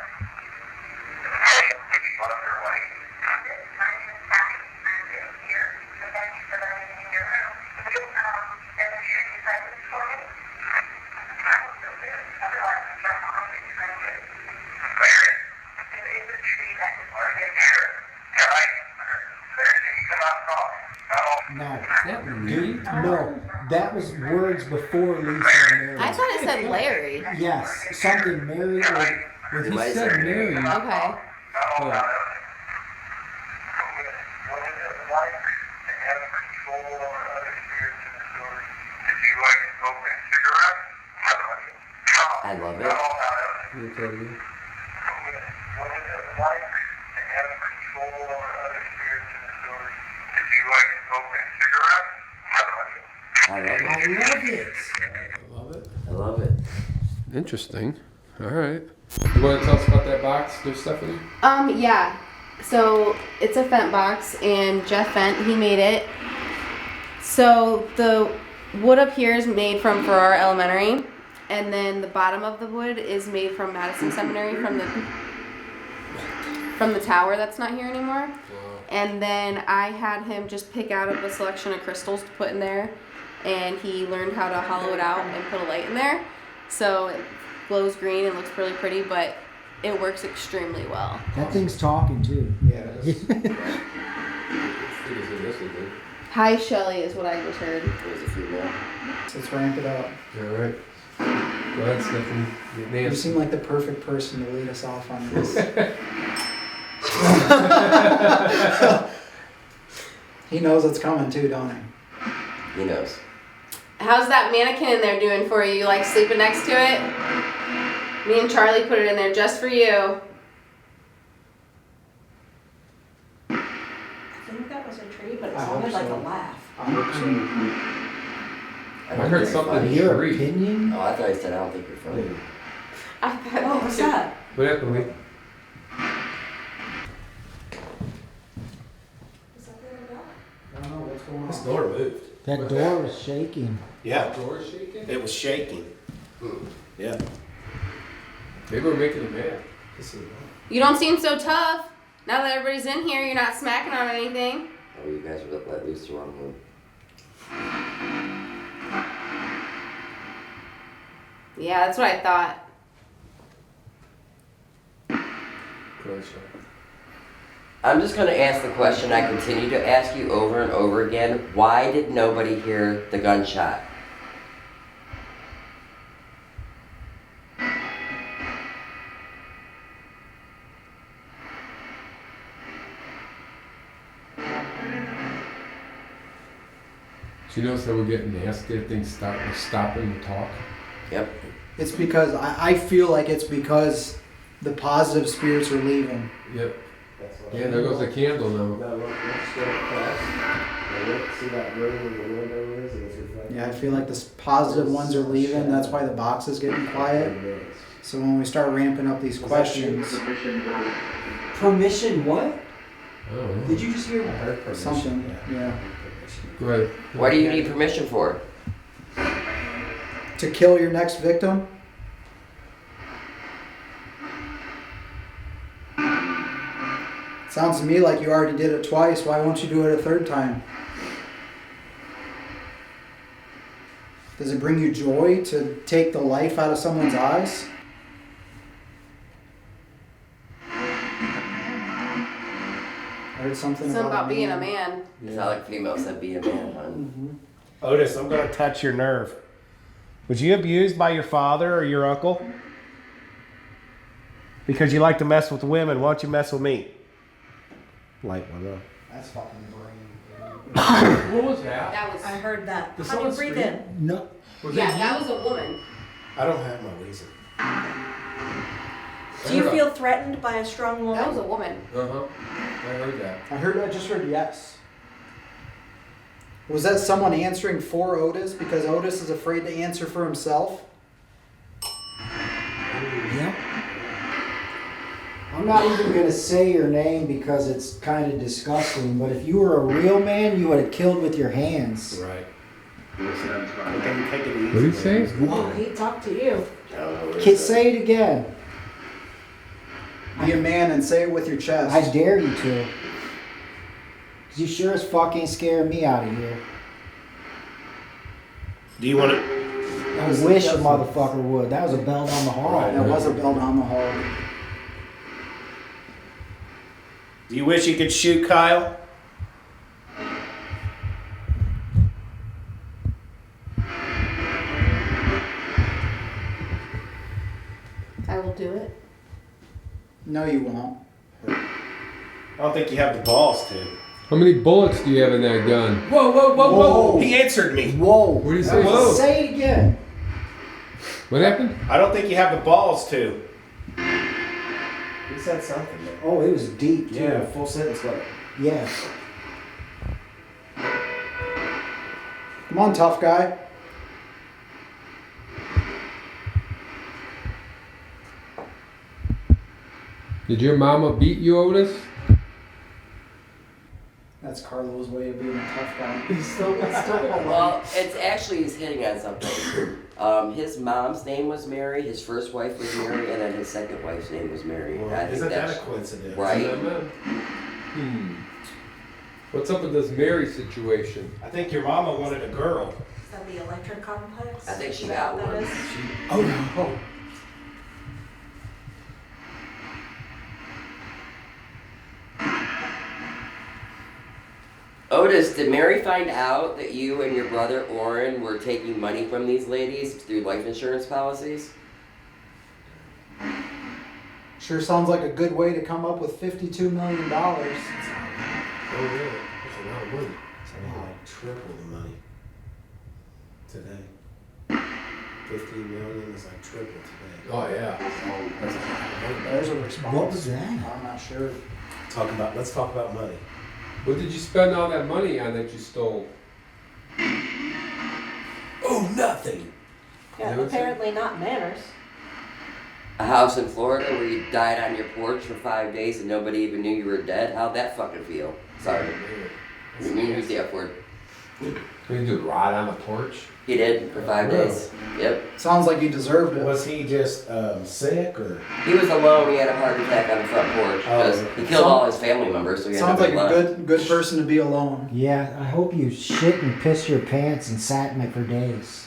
Speaker 4: No.
Speaker 10: That Lee?
Speaker 4: No. That was words before Lee said Mary.
Speaker 2: I thought it said Larry.
Speaker 4: Yes. Something Mary or...
Speaker 10: Well, he said Mary.
Speaker 2: Okay.
Speaker 10: But
Speaker 8: I love it.
Speaker 10: you tell me.
Speaker 8: I love it.
Speaker 4: I love it.
Speaker 10: I love it.
Speaker 8: I love it.
Speaker 10: Interesting. All right. You want to tell us about that box there, Stephanie?
Speaker 2: Yeah. So it's a Fent box, and Jeff Fent, he made it. So the wood up here is made from Farrar Elementary, and then the bottom of the wood is made from Madison Seminary, from the tower that's not here anymore. And then I had him just pick out of a selection of crystals to put in there, and he learned how to hollow it out and put a light in there. So it glows green and looks really pretty, but it works extremely well.
Speaker 4: That thing's talking too.
Speaker 10: Yeah.
Speaker 2: Hi, Shelley is what I just heard.
Speaker 8: There's a few more.
Speaker 4: Let's ramp it up.
Speaker 10: All right. Go ahead, Stephanie.
Speaker 4: You seem like the perfect person to lead us off on this. He knows it's coming too, don't he?
Speaker 8: He knows.
Speaker 2: How's that mannequin in there doing for you? You like sleeping next to it? Me and Charlie put it in there just for you.
Speaker 11: I think that was a tree, but it
Speaker 4: I hope
Speaker 11: sounded like
Speaker 4: so.
Speaker 11: a laugh.
Speaker 4: I hope so.
Speaker 10: I heard something
Speaker 4: Your
Speaker 10: shriek.
Speaker 4: opinion?
Speaker 8: Oh, I thought he said, I don't think you're funny.
Speaker 2: I thought
Speaker 11: Oh, what's that?
Speaker 10: What happened, Lee?
Speaker 11: Is that the little dog?
Speaker 4: I don't know what's going on.
Speaker 9: This door moved.
Speaker 4: That door was shaking.
Speaker 9: Yeah,
Speaker 10: The door shaking?
Speaker 9: it was shaking. Yeah.
Speaker 10: Maybe we're making him mad.
Speaker 2: You don't seem so tough. Now that everybody's in here, you're not smacking on anything.
Speaker 8: Oh, you guys would let loose the wrong one.
Speaker 2: Yeah, that's what I thought.
Speaker 10: Go ahead, Sean.
Speaker 8: I'm just going to ask the question I continue to ask you over and over again. Why did nobody hear the gunshot?
Speaker 10: Do you notice that we're getting nasty if things stopping to talk?
Speaker 8: Yep.
Speaker 4: It's because I feel like it's because the positive spirits are leaving.
Speaker 10: Yep. Yeah, there goes the candle now.
Speaker 4: Yeah, I feel like the positive ones are leaving. That's why the box is getting quiet. So when we start ramping up these questions, permission what?
Speaker 10: Oh,
Speaker 4: Did you just hear something? Yeah.
Speaker 10: go ahead.
Speaker 8: What do you need permission for?
Speaker 4: To kill your next victim? Sounds to me like you already did it twice. Why won't you do it a third time? Does it bring you joy to take the life out of someone's eyes? I heard something about
Speaker 2: being a man.
Speaker 8: It's not like female said be a man, hon.
Speaker 9: Otis, I'm gonna touch your nerve. Was you abused by your father or your uncle? Because you like to mess with women, why don't you mess with me? Light one up.
Speaker 4: That's fucking brain.
Speaker 10: What was that?
Speaker 2: That was.
Speaker 11: I heard that.
Speaker 10: Did
Speaker 11: Honey,
Speaker 10: someone
Speaker 11: breathe
Speaker 10: scream?
Speaker 11: in.
Speaker 4: No.
Speaker 2: That was a woman.
Speaker 9: I don't have my reason.
Speaker 11: Do you feel threatened by a strong woman?
Speaker 2: That was a woman.
Speaker 10: Uh-huh. I heard that.
Speaker 4: I just heard yes. Was that someone answering for Otis because Otis is afraid to answer for himself?
Speaker 13: Yep. I'm not even going to say your name because it's kind of disgusting, but if you were a real man, you would have killed with your hands.
Speaker 9: Right.
Speaker 10: What do you say?
Speaker 11: Oh, he talked to you.
Speaker 13: Say it again.
Speaker 4: Be a man and say it with your chest.
Speaker 13: I dare you to. 'Cause you sure as fuck ain't scaring me out of here.
Speaker 9: Do you want to?
Speaker 13: I wish a motherfucker would. That was a bell down the hall.
Speaker 4: That was a bell down the hall.
Speaker 9: Do you wish you could shoot Kyle?
Speaker 11: I will do it.
Speaker 4: No, you won't.
Speaker 9: I don't think you have the balls to.
Speaker 10: How many bullets do you have in that gun?
Speaker 9: Whoa, whoa, whoa, whoa! He answered me.
Speaker 13: Whoa.
Speaker 10: What did he say?
Speaker 9: Whoa.
Speaker 13: Say it again.
Speaker 10: What happened?
Speaker 9: I don't think you have the balls to. He said something, man.
Speaker 13: Oh, it was deep, too.
Speaker 9: Yeah, full sentence, like.
Speaker 13: Yeah.
Speaker 4: Come on, tough guy.
Speaker 10: Did your mama beat you, Otis?
Speaker 4: That's Carlo's way of being a tough guy.
Speaker 8: Well, it's actually he's hitting on something. His mom's name was Mary, his first wife was Mary, and then his second wife's name was Mary.
Speaker 9: Well,
Speaker 8: I think
Speaker 9: isn't that
Speaker 8: that's
Speaker 9: a coincidence?
Speaker 8: right.
Speaker 10: What's up with this Mary situation?
Speaker 9: I think your mama wanted a girl.
Speaker 11: Is that the electric complex?
Speaker 8: I think she
Speaker 11: Is that
Speaker 8: got
Speaker 11: what that
Speaker 8: one.
Speaker 11: is?
Speaker 4: Oh no.
Speaker 8: Otis, did Mary find out that you and your brother Orrin were taking money from these ladies through life insurance policies?
Speaker 4: Sure sounds like a good way to come up with $52 million.
Speaker 9: Oh, really? That's a lot of money. So I had like triple the money today. 15 million is like triple today.
Speaker 10: Oh, yeah.
Speaker 9: That's a lot of money.
Speaker 4: There's a response.
Speaker 13: What was that?
Speaker 4: I'm not sure.
Speaker 9: Let's talk about money.
Speaker 10: What did you spend all that money on that you stole?
Speaker 9: Oh, nothing.
Speaker 11: Yeah, apparently not manners.
Speaker 8: A house in Florida where you died on your porch for 5 days and nobody even knew you were dead? How'd that fucking feel? Sorry. You used the F word.
Speaker 10: Did you do rot on the porch?
Speaker 8: He did for 5 days. Yep.
Speaker 4: Sounds like you deserved it.
Speaker 9: Was he just sick or?
Speaker 8: He was alone. He had a heart attack on the front porch because he killed all his family members. So he had
Speaker 4: Sounds like
Speaker 8: nobody
Speaker 4: a
Speaker 8: left.
Speaker 4: good person to be alone.
Speaker 13: Yeah, I hope you shit and piss your pants and sat in it for days.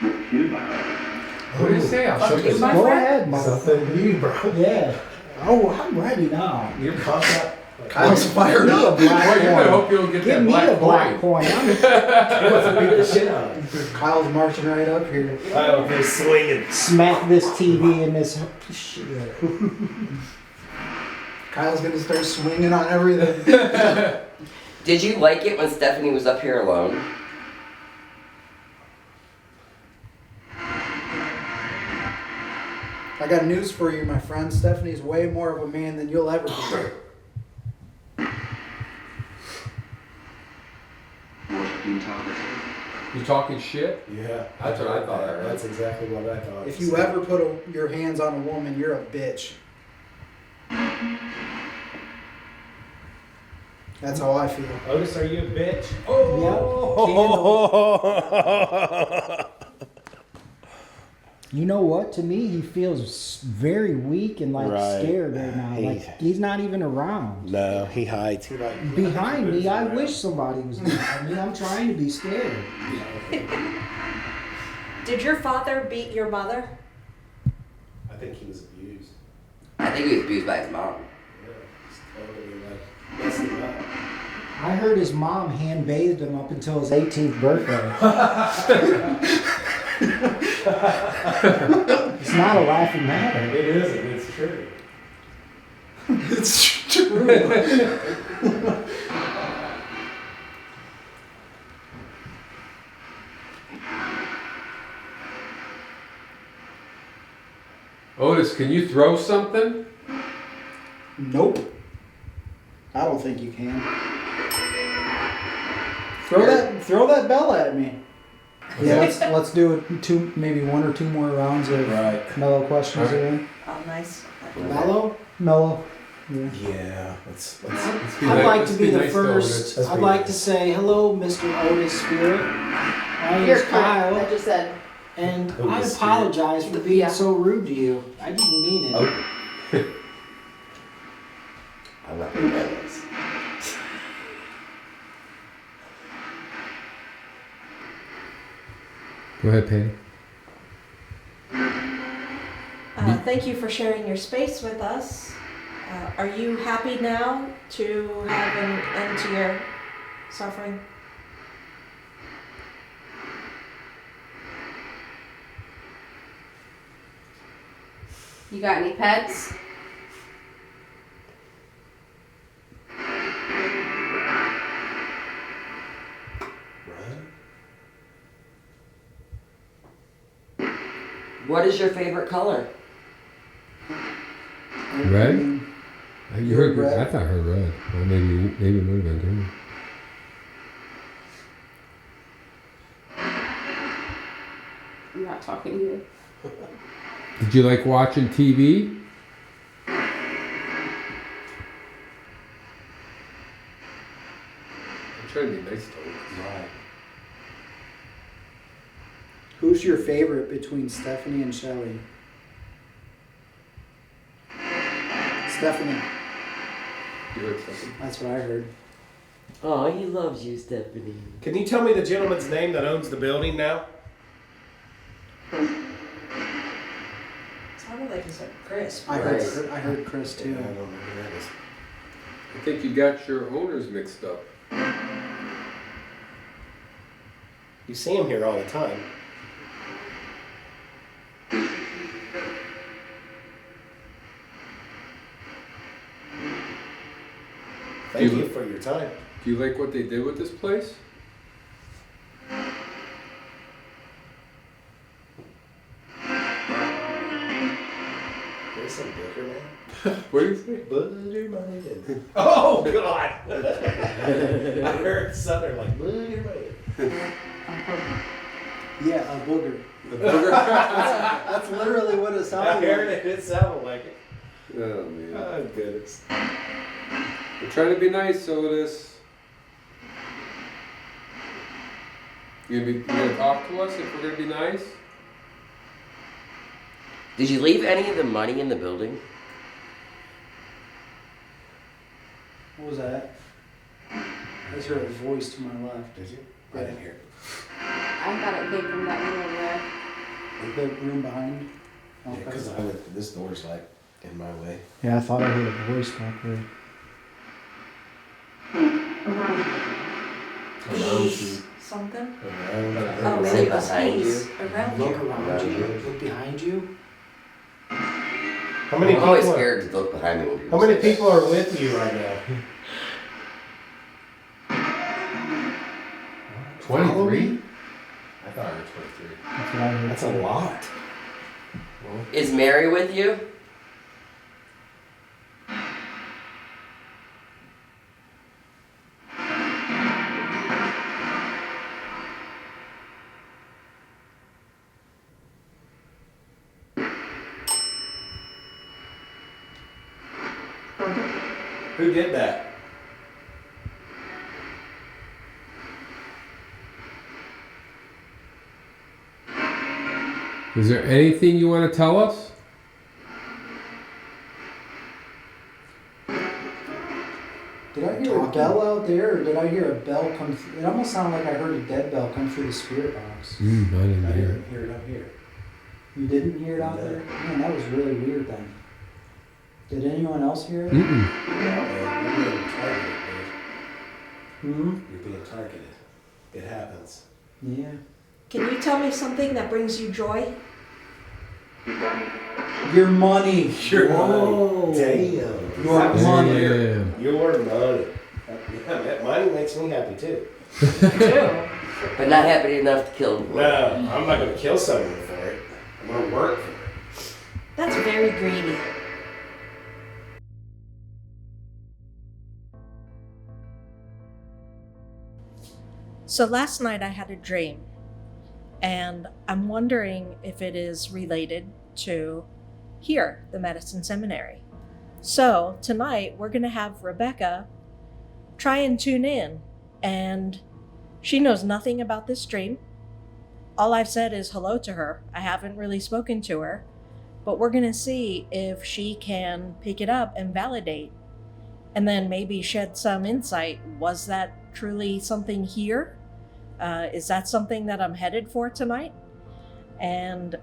Speaker 10: What did you say? I'll show you.
Speaker 13: Go ahead,
Speaker 9: Something
Speaker 13: motherfucker.
Speaker 9: new, bro.
Speaker 13: Yeah. Oh, I'm ready now.
Speaker 9: You're pumped up.
Speaker 4: Kyle's fired
Speaker 13: Give me a
Speaker 4: up.
Speaker 13: black
Speaker 10: Well, you better
Speaker 13: coin.
Speaker 10: hope you don't get
Speaker 13: Give
Speaker 10: that
Speaker 13: me a
Speaker 10: black
Speaker 13: black
Speaker 10: coin.
Speaker 13: coin.
Speaker 9: He wants to beat the shit out of him.
Speaker 4: Kyle's marching right up here.
Speaker 9: Oh, they're swinging.
Speaker 13: Smack this TV in this shit.
Speaker 4: Kyle's gonna start swinging on everything.
Speaker 8: Did you like it when Stephanie was up here alone?
Speaker 4: I got news for you, my friend. Stephanie's way more of a man than you'll ever be.
Speaker 10: You talking shit?
Speaker 9: Yeah.
Speaker 10: That's what I thought I read.
Speaker 9: That's exactly what I thought.
Speaker 4: If you ever put your hands on a woman, you're a bitch. That's how I feel.
Speaker 9: Otis, are you a bitch?
Speaker 13: Oh, You know what? To me, he feels very weak and like
Speaker 9: Right.
Speaker 13: scared right now. Like he's not even around.
Speaker 9: No, he hides.
Speaker 13: Behind me, I wish somebody was behind me. I'm trying to be scared.
Speaker 11: Did your father beat your mother?
Speaker 9: I think he was abused.
Speaker 8: I think he was abused by his mom.
Speaker 13: I heard his mom hand bathed him up until his 18th birthday. It's not a laughing matter.
Speaker 9: It isn't. It's true.
Speaker 13: It's true.
Speaker 10: Otis, can you throw something?
Speaker 4: Nope. I don't think you can. Throw that bell at me. Yeah, let's do it. Maybe one or two more rounds of mellow questions again.
Speaker 11: Oh, nice.
Speaker 4: Mellow.
Speaker 9: Yeah.
Speaker 13: I'd like to be the first. I'd like to say hello, Mr. Otis Spirit. My name's Kyle.
Speaker 2: I just said.
Speaker 13: And I apologize for being so rude to you. I didn't mean it.
Speaker 8: I'm not going to do this.
Speaker 10: Go ahead, Patty.
Speaker 11: Thank you for sharing your space with us. Are you happy now to have an end to your suffering?
Speaker 2: You got any pets?
Speaker 8: What is your favorite color?
Speaker 10: Red? You heard red? I thought I heard red. Well, maybe it would have been green.
Speaker 2: I'm not talking to you.
Speaker 10: Did you like watching TV? I'm trying to be nice to him.
Speaker 9: Right.
Speaker 4: Who's your favorite between Stephanie and Shelley? Stephanie.
Speaker 10: You heard something?
Speaker 4: That's what I heard.
Speaker 8: Oh, he loves you, Stephanie.
Speaker 9: Can you tell me the gentleman's name that owns the building now?
Speaker 11: Sounded like you said Chris.
Speaker 4: I heard Chris too.
Speaker 9: I don't know who that is.
Speaker 10: I think you got your owners mixed up.
Speaker 9: You see him here all the time. Thank you for your time.
Speaker 10: Do you like what they did with this place?
Speaker 9: There's some booger man.
Speaker 10: What do you say?
Speaker 9: Booger man. Oh God! I heard Southern like booger man.
Speaker 4: Yeah, a booger.
Speaker 10: A booger?
Speaker 4: That's literally what it sounded
Speaker 9: I
Speaker 4: like.
Speaker 9: heard it. It sounded like it.
Speaker 10: Oh man.
Speaker 9: Oh goodness.
Speaker 10: We're trying to be nice, Otis. You gonna talk to us if we're gonna be nice?
Speaker 8: Did you leave any of the money in the building?
Speaker 4: What was that? I just heard a voice to my left.
Speaker 9: Did you? I didn't hear it.
Speaker 2: I thought it came from that room over there.
Speaker 4: The room behind.
Speaker 9: Yeah, because this door's like in my way.
Speaker 4: Yeah, I thought I heard a voice back there.
Speaker 11: Something?
Speaker 8: Oh,
Speaker 11: maybe
Speaker 8: behind you.
Speaker 11: Around
Speaker 13: Look
Speaker 11: here.
Speaker 13: around you. Look behind you.
Speaker 9: How many
Speaker 8: I'm always
Speaker 9: people
Speaker 8: scared to look behind me when people
Speaker 9: How many
Speaker 8: say that.
Speaker 9: people are with you right now?
Speaker 10: 23?
Speaker 9: I thought it was 23.
Speaker 4: That's what I heard.
Speaker 9: That's a lot.
Speaker 8: Is Mary with you?
Speaker 9: Who did that?
Speaker 10: Is there anything you want to tell us?
Speaker 4: Did I hear a bell out there, or did I hear a bell come through? It almost sounded like I heard a dead bell come through the spirit box.
Speaker 10: I didn't hear it.
Speaker 13: Hear it out here.
Speaker 4: You didn't hear it out there? Man, that was really weird then. Did anyone else hear it?
Speaker 10: Mm-mm.
Speaker 13: You're being targeted, dude.
Speaker 4: Hmm?
Speaker 13: You're being targeted. It happens.
Speaker 4: Yeah.
Speaker 11: Can you tell me something that brings you joy?
Speaker 4: Your money.
Speaker 13: Whoa. Damn.
Speaker 4: Your money.
Speaker 10: Damn.
Speaker 9: Your money. Yeah, that money makes me happy too.
Speaker 8: But not happy enough to kill me.
Speaker 9: No, I'm not going to kill someone for it. I'm going to work for it.
Speaker 11: That's very greedy. So last night I had a dream, and I'm wondering if it is related to here, the Madison Seminary. So tonight we're going to have Rebecca try and tune in, and she knows nothing about this dream. All I've said is hello to her. I haven't really spoken to her, but we're going to see if she can pick it up and validate, and then maybe shed some insight. Was that truly something here? Is that something that I'm headed for tonight? And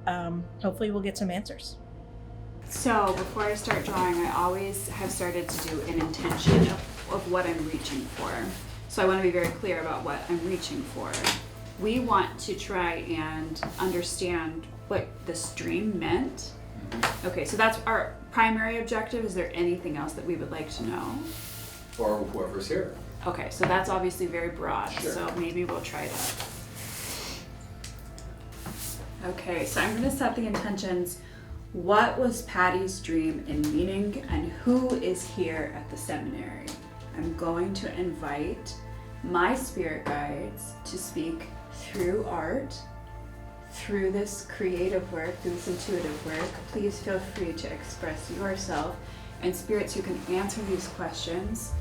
Speaker 11: hopefully we'll get some answers.
Speaker 6: So before I start drawing, I always have started to do an intention of what I'm reaching for. So I want to be very clear about what I'm reaching for. We want to try and understand what this dream meant. Okay, so that's our primary objective. Is there anything else that we would like to know?
Speaker 10: Or whoever's here.
Speaker 6: Okay, so that's obviously very broad,
Speaker 10: Sure.
Speaker 6: so maybe we'll try that. Okay, so I'm going to set the intentions. What was Patty's dream and meaning, and who is here at the seminary? I'm going to invite my spirit guides to speak through art, through this creative work, through this intuitive work. Please feel free to express yourself, and spirits who can answer these questions.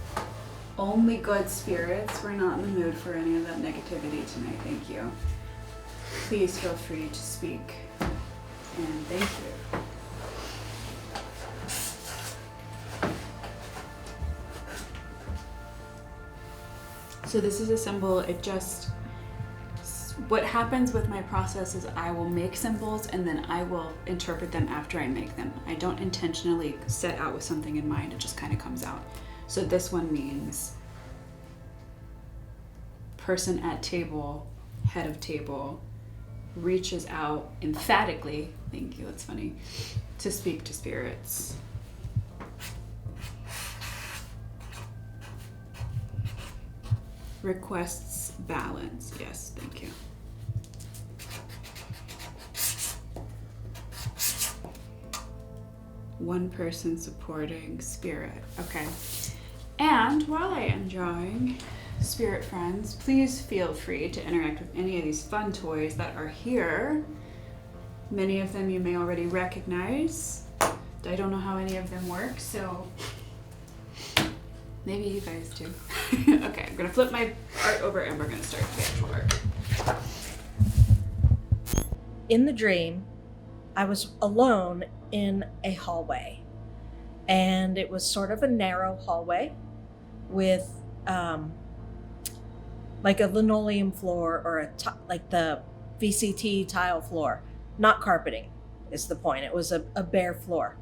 Speaker 6: Only good spirits. We're not in the mood for any of that negativity tonight, thank you. Please feel free to speak, and thank you. So this is a symbol. What happens with my process is I will make symbols and then I will interpret them after I make them. I don't intentionally set out with something in mind, it just kind of comes out. So this one means person at table, head of table, reaches out emphatically, thank you, that's funny, to speak to spirits. Requests balance, yes, thank you. One person supporting spirit, okay. And while I am drawing, spirit friends, please feel free to interact with any of these fun toys that are here. Many of them you may already recognize. I don't know how any of them work, so maybe you guys do. Okay, I'm gonna flip my art over and we're gonna start the actual art.
Speaker 11: In the dream, I was alone in a hallway, and it was sort of a narrow hallway with like a linoleum floor or like the VCT tile floor, not carpeting is the point. It was a bare floor.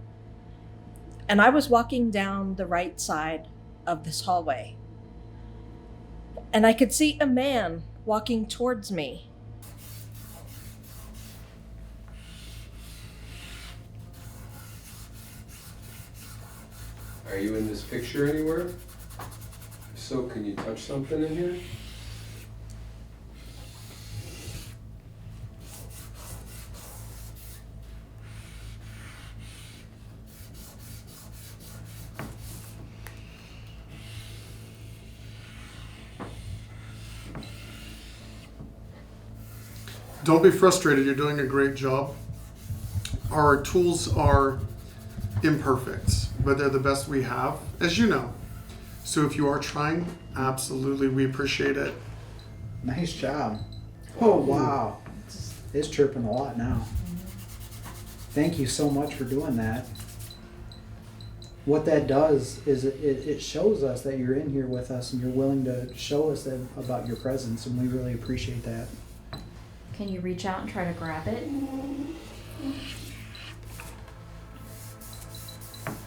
Speaker 11: And I was walking down the right side of this hallway, and I could see a man walking towards me.
Speaker 10: Are you in this picture anywhere? If so, can you touch something in here?
Speaker 1: Don't be frustrated, you're doing a great job. Our tools are imperfect, but they're the best we have, as you know. So if you are trying, absolutely, we appreciate it.
Speaker 4: Nice job. Oh, wow. It's chirping a lot now. thank you so much for doing that. What that does is it shows us that you're in here with us and you're willing to show us about your presence, and we really appreciate that.
Speaker 14: Can you reach out and try to grab it?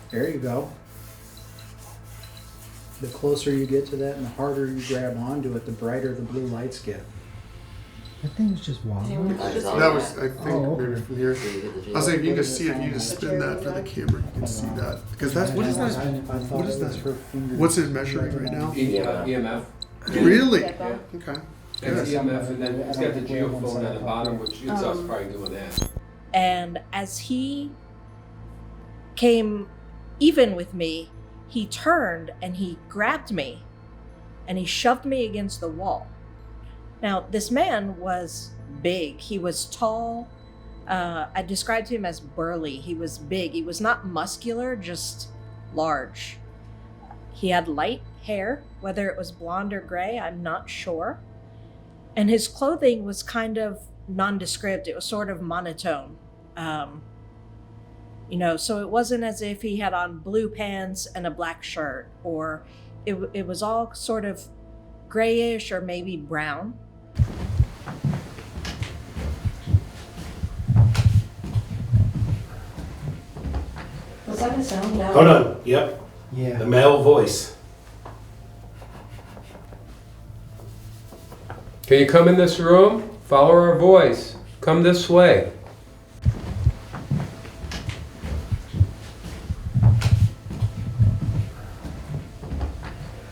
Speaker 4: There you go. The closer you get to that and the harder you grab onto it, the brighter the blue lights get.
Speaker 13: That thing was just wobbling.
Speaker 1: That was, I think, maybe from here. I was saying, you can see it. You just spin that for the camera. You can see that. Because that's, what is that? What is that? What's it measuring right now?
Speaker 10: EMF.
Speaker 1: Really?
Speaker 10: Yeah.
Speaker 1: Okay.
Speaker 10: That's EMF, and then it's got the geophone at the bottom, which it's us probably doing that.
Speaker 11: And as he came even with me, he turned and he grabbed me and he shoved me against the wall. Now, this man was big. He was tall. I described him as burly. He was big. He was not muscular, just large. He had light hair, whether it was blonde or gray, I'm not sure. And his clothing was kind of nondescript. It was sort of monotone. So it wasn't as if he had on blue pants and a black shirt, or it was all sort of grayish or maybe brown.
Speaker 14: Was that a sound? No.
Speaker 9: Hold on. Yep.
Speaker 13: Yeah.
Speaker 9: The male voice.
Speaker 10: Can you come in this room? Follow our voice. Come this way.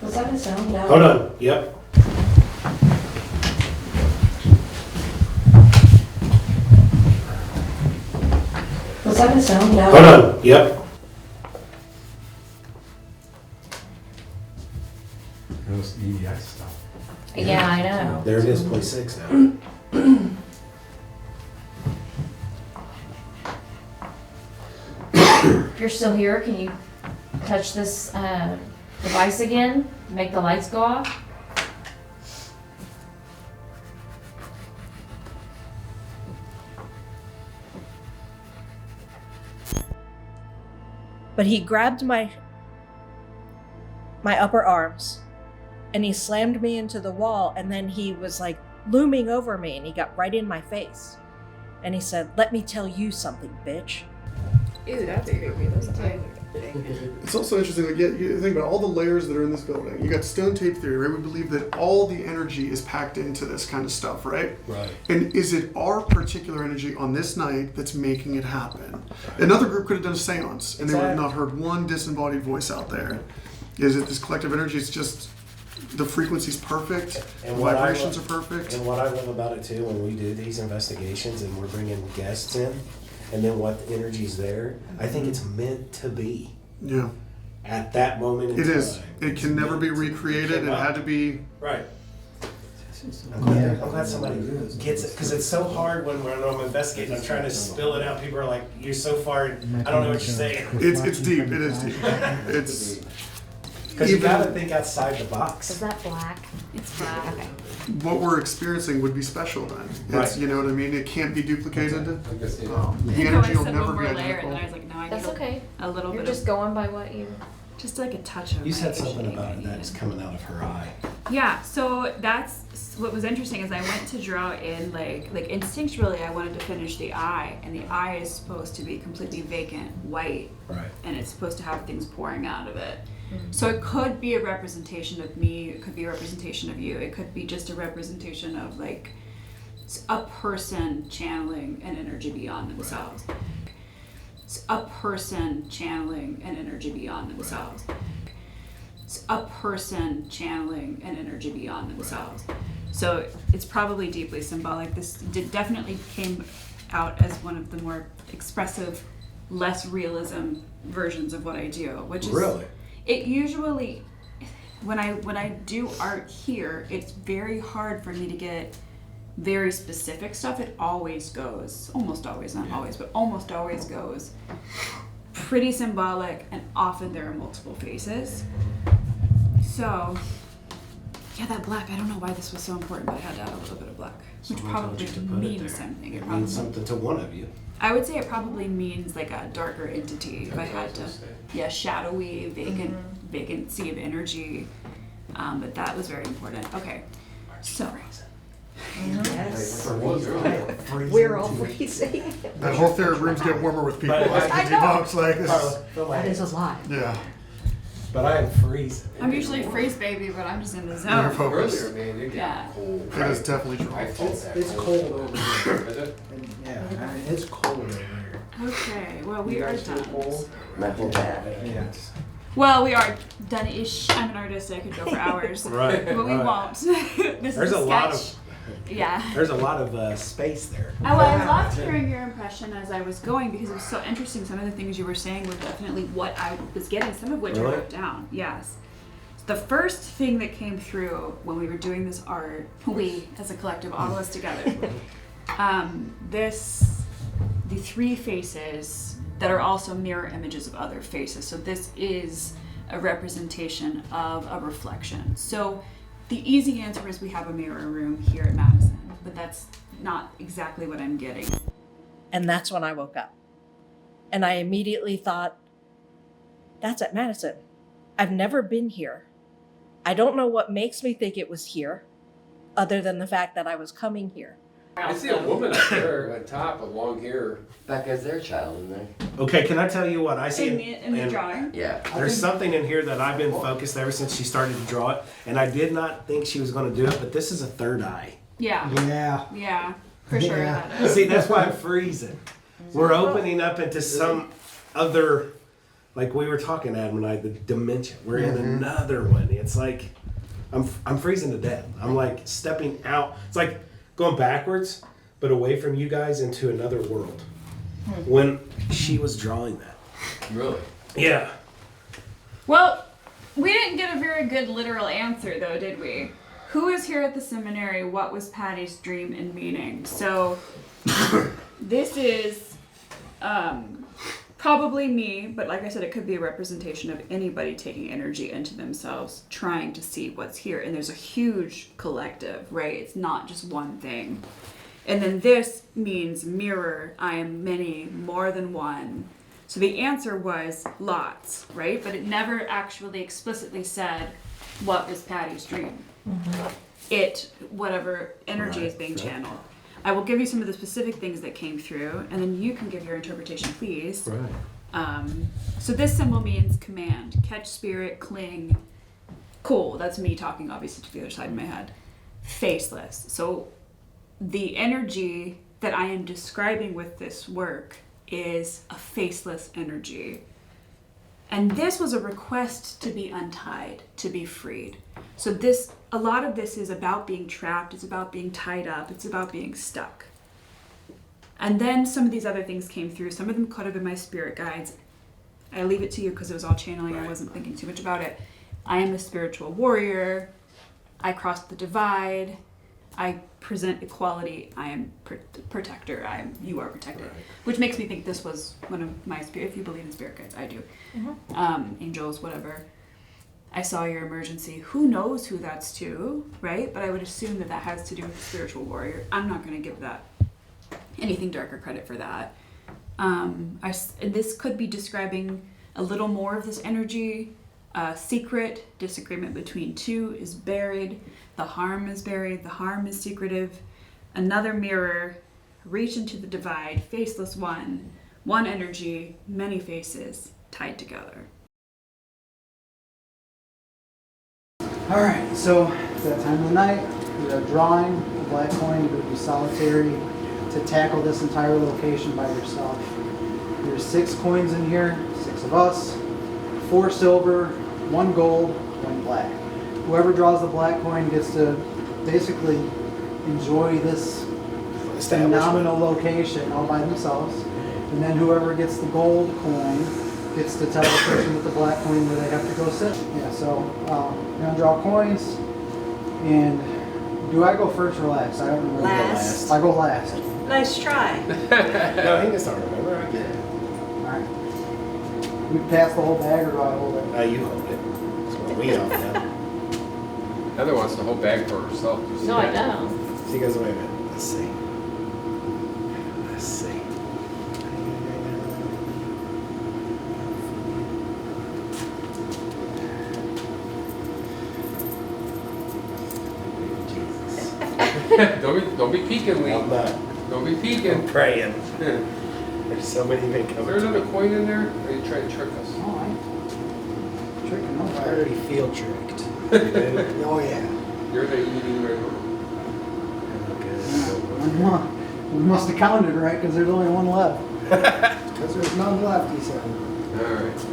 Speaker 14: Was that a sound? No.
Speaker 9: Hold on. Yep.
Speaker 14: Was that a sound? No.
Speaker 9: Hold on. Yep.
Speaker 10: Those EDI stuff.
Speaker 14: Yeah, I know.
Speaker 9: There it is, play 6 now.
Speaker 14: If you're still here, can you touch this device again? Make the lights go off?
Speaker 11: But he grabbed my upper arms and he slammed me into the wall, and then he was like looming over me and he got right in my face. And he said, "Let me tell you something, bitch."
Speaker 6: Ew, that's creepy.
Speaker 1: It's also interesting, like, you think about all the layers that are in this building. You got stone tape theory, right? We believe that all the energy is packed into this kind of stuff, right?
Speaker 9: Right.
Speaker 1: And is it our particular energy on this night that's making it happen? Another group could have done a seance, and they would have not heard one disembodied voice out there. Is it this collective energy? It's just the frequency's perfect, the vibrations are perfect.
Speaker 9: And what I love about it too, when we do these investigations and we're bringing guests in, and then what the energy's there, I think it's meant to be.
Speaker 1: Yeah.
Speaker 9: At that moment in time.
Speaker 1: It is. It can never be recreated. It had to be.
Speaker 9: Right. I'm glad somebody gets it, because it's so hard when I'm investigating. I'm trying to spill it out. People are like, "You're so far. I don't know what you're saying."
Speaker 1: It's deep. It is deep. It's.
Speaker 9: Because you gotta think outside the box.
Speaker 14: Is that black? It's black. Okay.
Speaker 1: What we're experiencing would be special then. It's,
Speaker 9: Right.
Speaker 1: You know what I mean? It can't be duplicated. The
Speaker 6: I
Speaker 1: energy will
Speaker 6: said
Speaker 1: never
Speaker 6: one
Speaker 1: be
Speaker 6: more layer, and
Speaker 1: identical.
Speaker 6: then I was like, no, I
Speaker 14: That's
Speaker 6: need
Speaker 14: okay.
Speaker 6: a little
Speaker 14: You're
Speaker 6: bit
Speaker 14: just going by what you.
Speaker 6: just like a touch of.
Speaker 9: You said
Speaker 6: like,
Speaker 9: something about it that is coming out of her eye.
Speaker 6: Yeah, so that's what was interesting is I went to draw in like instinctually I wanted to finish the eye, and the eye is supposed to be completely vacant, white,
Speaker 9: Right.
Speaker 6: and it's supposed to have things pouring out of it. So it could be a representation of me, it could be a representation of you, it could be just a representation of like a person channeling an energy beyond themselves. A person channeling an energy beyond themselves. A person channeling an energy beyond themselves. So it's probably deeply symbolic. This definitely came out as one of the more expressive, less realism versions of what I do, which is
Speaker 9: Really?
Speaker 6: It usually, when I do art here, it's very hard for me to get very specific stuff. It always goes, almost always, not always, but almost always goes pretty symbolic, and often there are multiple faces. So Yeah, that black. I don't know why this was so important, but I had to add a little bit of black, which
Speaker 9: Someone
Speaker 6: probably
Speaker 9: told you to put it
Speaker 6: means
Speaker 9: there.
Speaker 6: something.
Speaker 9: It
Speaker 6: probably
Speaker 9: means something to one of you.
Speaker 6: I would say it probably means like a darker entity. If I had to, shadowy, vacant, vacancy of energy. But that was very important. Okay, so.
Speaker 11: Yes.
Speaker 9: Freezing.
Speaker 11: We're all freezing.
Speaker 1: That whole third rooms get warmer with people.
Speaker 9: But-
Speaker 1: Like,
Speaker 11: I know.
Speaker 1: debunks, like this.
Speaker 11: That is a lie.
Speaker 1: Yeah.
Speaker 9: But I am freezing.
Speaker 6: I'm usually a freeze baby, but I'm just in the
Speaker 1: You're
Speaker 6: zone.
Speaker 1: focused.
Speaker 10: Earlier, man, you're
Speaker 6: Yeah.
Speaker 10: getting cold.
Speaker 1: It is definitely true.
Speaker 10: I felt that.
Speaker 4: It's cold over here.
Speaker 10: Is it?
Speaker 4: And, yeah, I mean, it's cold over here.
Speaker 6: Okay, well, we
Speaker 4: You
Speaker 6: are
Speaker 4: guys feel
Speaker 6: done.
Speaker 4: cold?
Speaker 8: My whole back.
Speaker 4: Yeah.
Speaker 6: Well, we are done-ish. I'm an artist, I could go for hours.
Speaker 9: Right,
Speaker 6: But we
Speaker 9: right.
Speaker 6: won't. This
Speaker 9: There's
Speaker 6: is
Speaker 9: a
Speaker 6: a
Speaker 9: lot
Speaker 6: sketch.
Speaker 9: of
Speaker 6: Yeah.
Speaker 9: there's a lot of space there.
Speaker 6: Oh, well, I loved hearing your impression as I was going because it was so interesting. Some of the things you were saying were definitely what I was getting, some of which I
Speaker 9: Really?
Speaker 6: wrote down. Yes. The first thing that came through when we were doing this art, we as a collective, all of us together, the three faces that are also mirror images of other faces. So this is a representation of a reflection. So the easy answer is we have a mirror room here at Madison, but that's not exactly what I'm getting.
Speaker 11: And that's when I woke up. And I immediately thought, that's at Madison. I've never been here. I don't know what makes me think it was here, other than the fact that I was coming here.
Speaker 10: I see a woman up there on top with long hair.
Speaker 8: Becca, is there a child in there?
Speaker 9: Okay, can I tell you what I see?
Speaker 6: In the drawing?
Speaker 8: Yeah.
Speaker 9: There's something in here that I've been focused ever since she started to draw it, and I did not think she was going to do it, but this is a third eye.
Speaker 6: Yeah.
Speaker 4: Yeah.
Speaker 6: Yeah, for sure.
Speaker 4: Yeah.
Speaker 6: That is.
Speaker 9: See, that's why I'm freezing. We're opening up into some other, like we were talking, Adam and I, the dimension. We're in another one. It's like I'm freezing to death. I'm like stepping out. It's like going backwards, but away from you guys into another world. When she was drawing that.
Speaker 10: Really?
Speaker 9: Yeah.
Speaker 6: Well, we didn't get a very good literal answer though, did we? Who is here at the seminary? What was Patty's dream and meaning? So this is probably me, but like I said, it could be a representation of anybody taking energy into themselves, trying to see what's here. And there's a huge collective, right? It's not just one thing. And then this means mirror. I am many, more than one. So the answer was lots, right? But it never actually explicitly said what was Patty's dream. It, whatever energy is being channeled. I will give you some of the specific things that came through, and then you can give your interpretation, please.
Speaker 9: Right.
Speaker 6: So this symbol means command, catch spirit, cling. Cool, that's me talking obviously to the other side of my head. Faceless. So the energy that I am describing with this work is a faceless energy. And this was a request to be untied, to be freed. So this, a lot of this is about being trapped, it's about being tied up, it's about being stuck. And then some of these other things came through. Some of them could have been my spirit guides. I leave it to you because it was all channeling. I wasn't thinking too much about it. I am a spiritual warrior. I crossed the divide. I present equality. I am protector. You are protected.
Speaker 9: Right.
Speaker 6: Which makes me think this was one of my spirit. If you believe in spirit guides, I do. Angels, whatever. I saw your emergency. Who knows who that's to, right? But I would assume that that has to do with the spiritual warrior. I'm not going to give that anything darker credit for that. And this could be describing a little more of this energy. Secret, disagreement between two is buried. The harm is buried. The harm is secretive. Another mirror, reach into the divide, faceless one energy, many faces tied together.
Speaker 4: All right, so it's that time of the night. We are drawing a black coin. It would be solitary to tackle this entire location by yourself. There's 6 coins in here, 6 of us, 4 silver, 1 gold, 1 black. Whoever draws the black coin gets to basically enjoy this phenomenal location all by themselves. And then whoever gets the gold coin gets to tell the person with the black coin where they have to go sit. Yeah, so you're gonna draw coins. And do I go first or last? I don't remember.
Speaker 11: Last.
Speaker 4: I go last.
Speaker 11: Nice try.
Speaker 9: No, he just don't remember. I get it.
Speaker 4: All right. We pass the whole bag or do I hold it?
Speaker 9: You hold it. That's what we all know.
Speaker 10: Heather wants the whole bag for herself.
Speaker 14: No, I don't.
Speaker 9: She goes, wait a minute. Let's see. Let's see.
Speaker 10: Don't be peeking, Lee.
Speaker 9: I'm not.
Speaker 10: Don't be peeking.
Speaker 9: I'm praying. There's so many men coming.
Speaker 10: Is there another coin in there? Or are you trying to trick us?
Speaker 4: Oh, tricking
Speaker 13: I
Speaker 4: nobody.
Speaker 13: already feel tricked. Oh yeah.
Speaker 10: You're the eating right now.
Speaker 4: We must have counted right because there's only one left.
Speaker 13: Because there's none left, he said.
Speaker 10: Alright.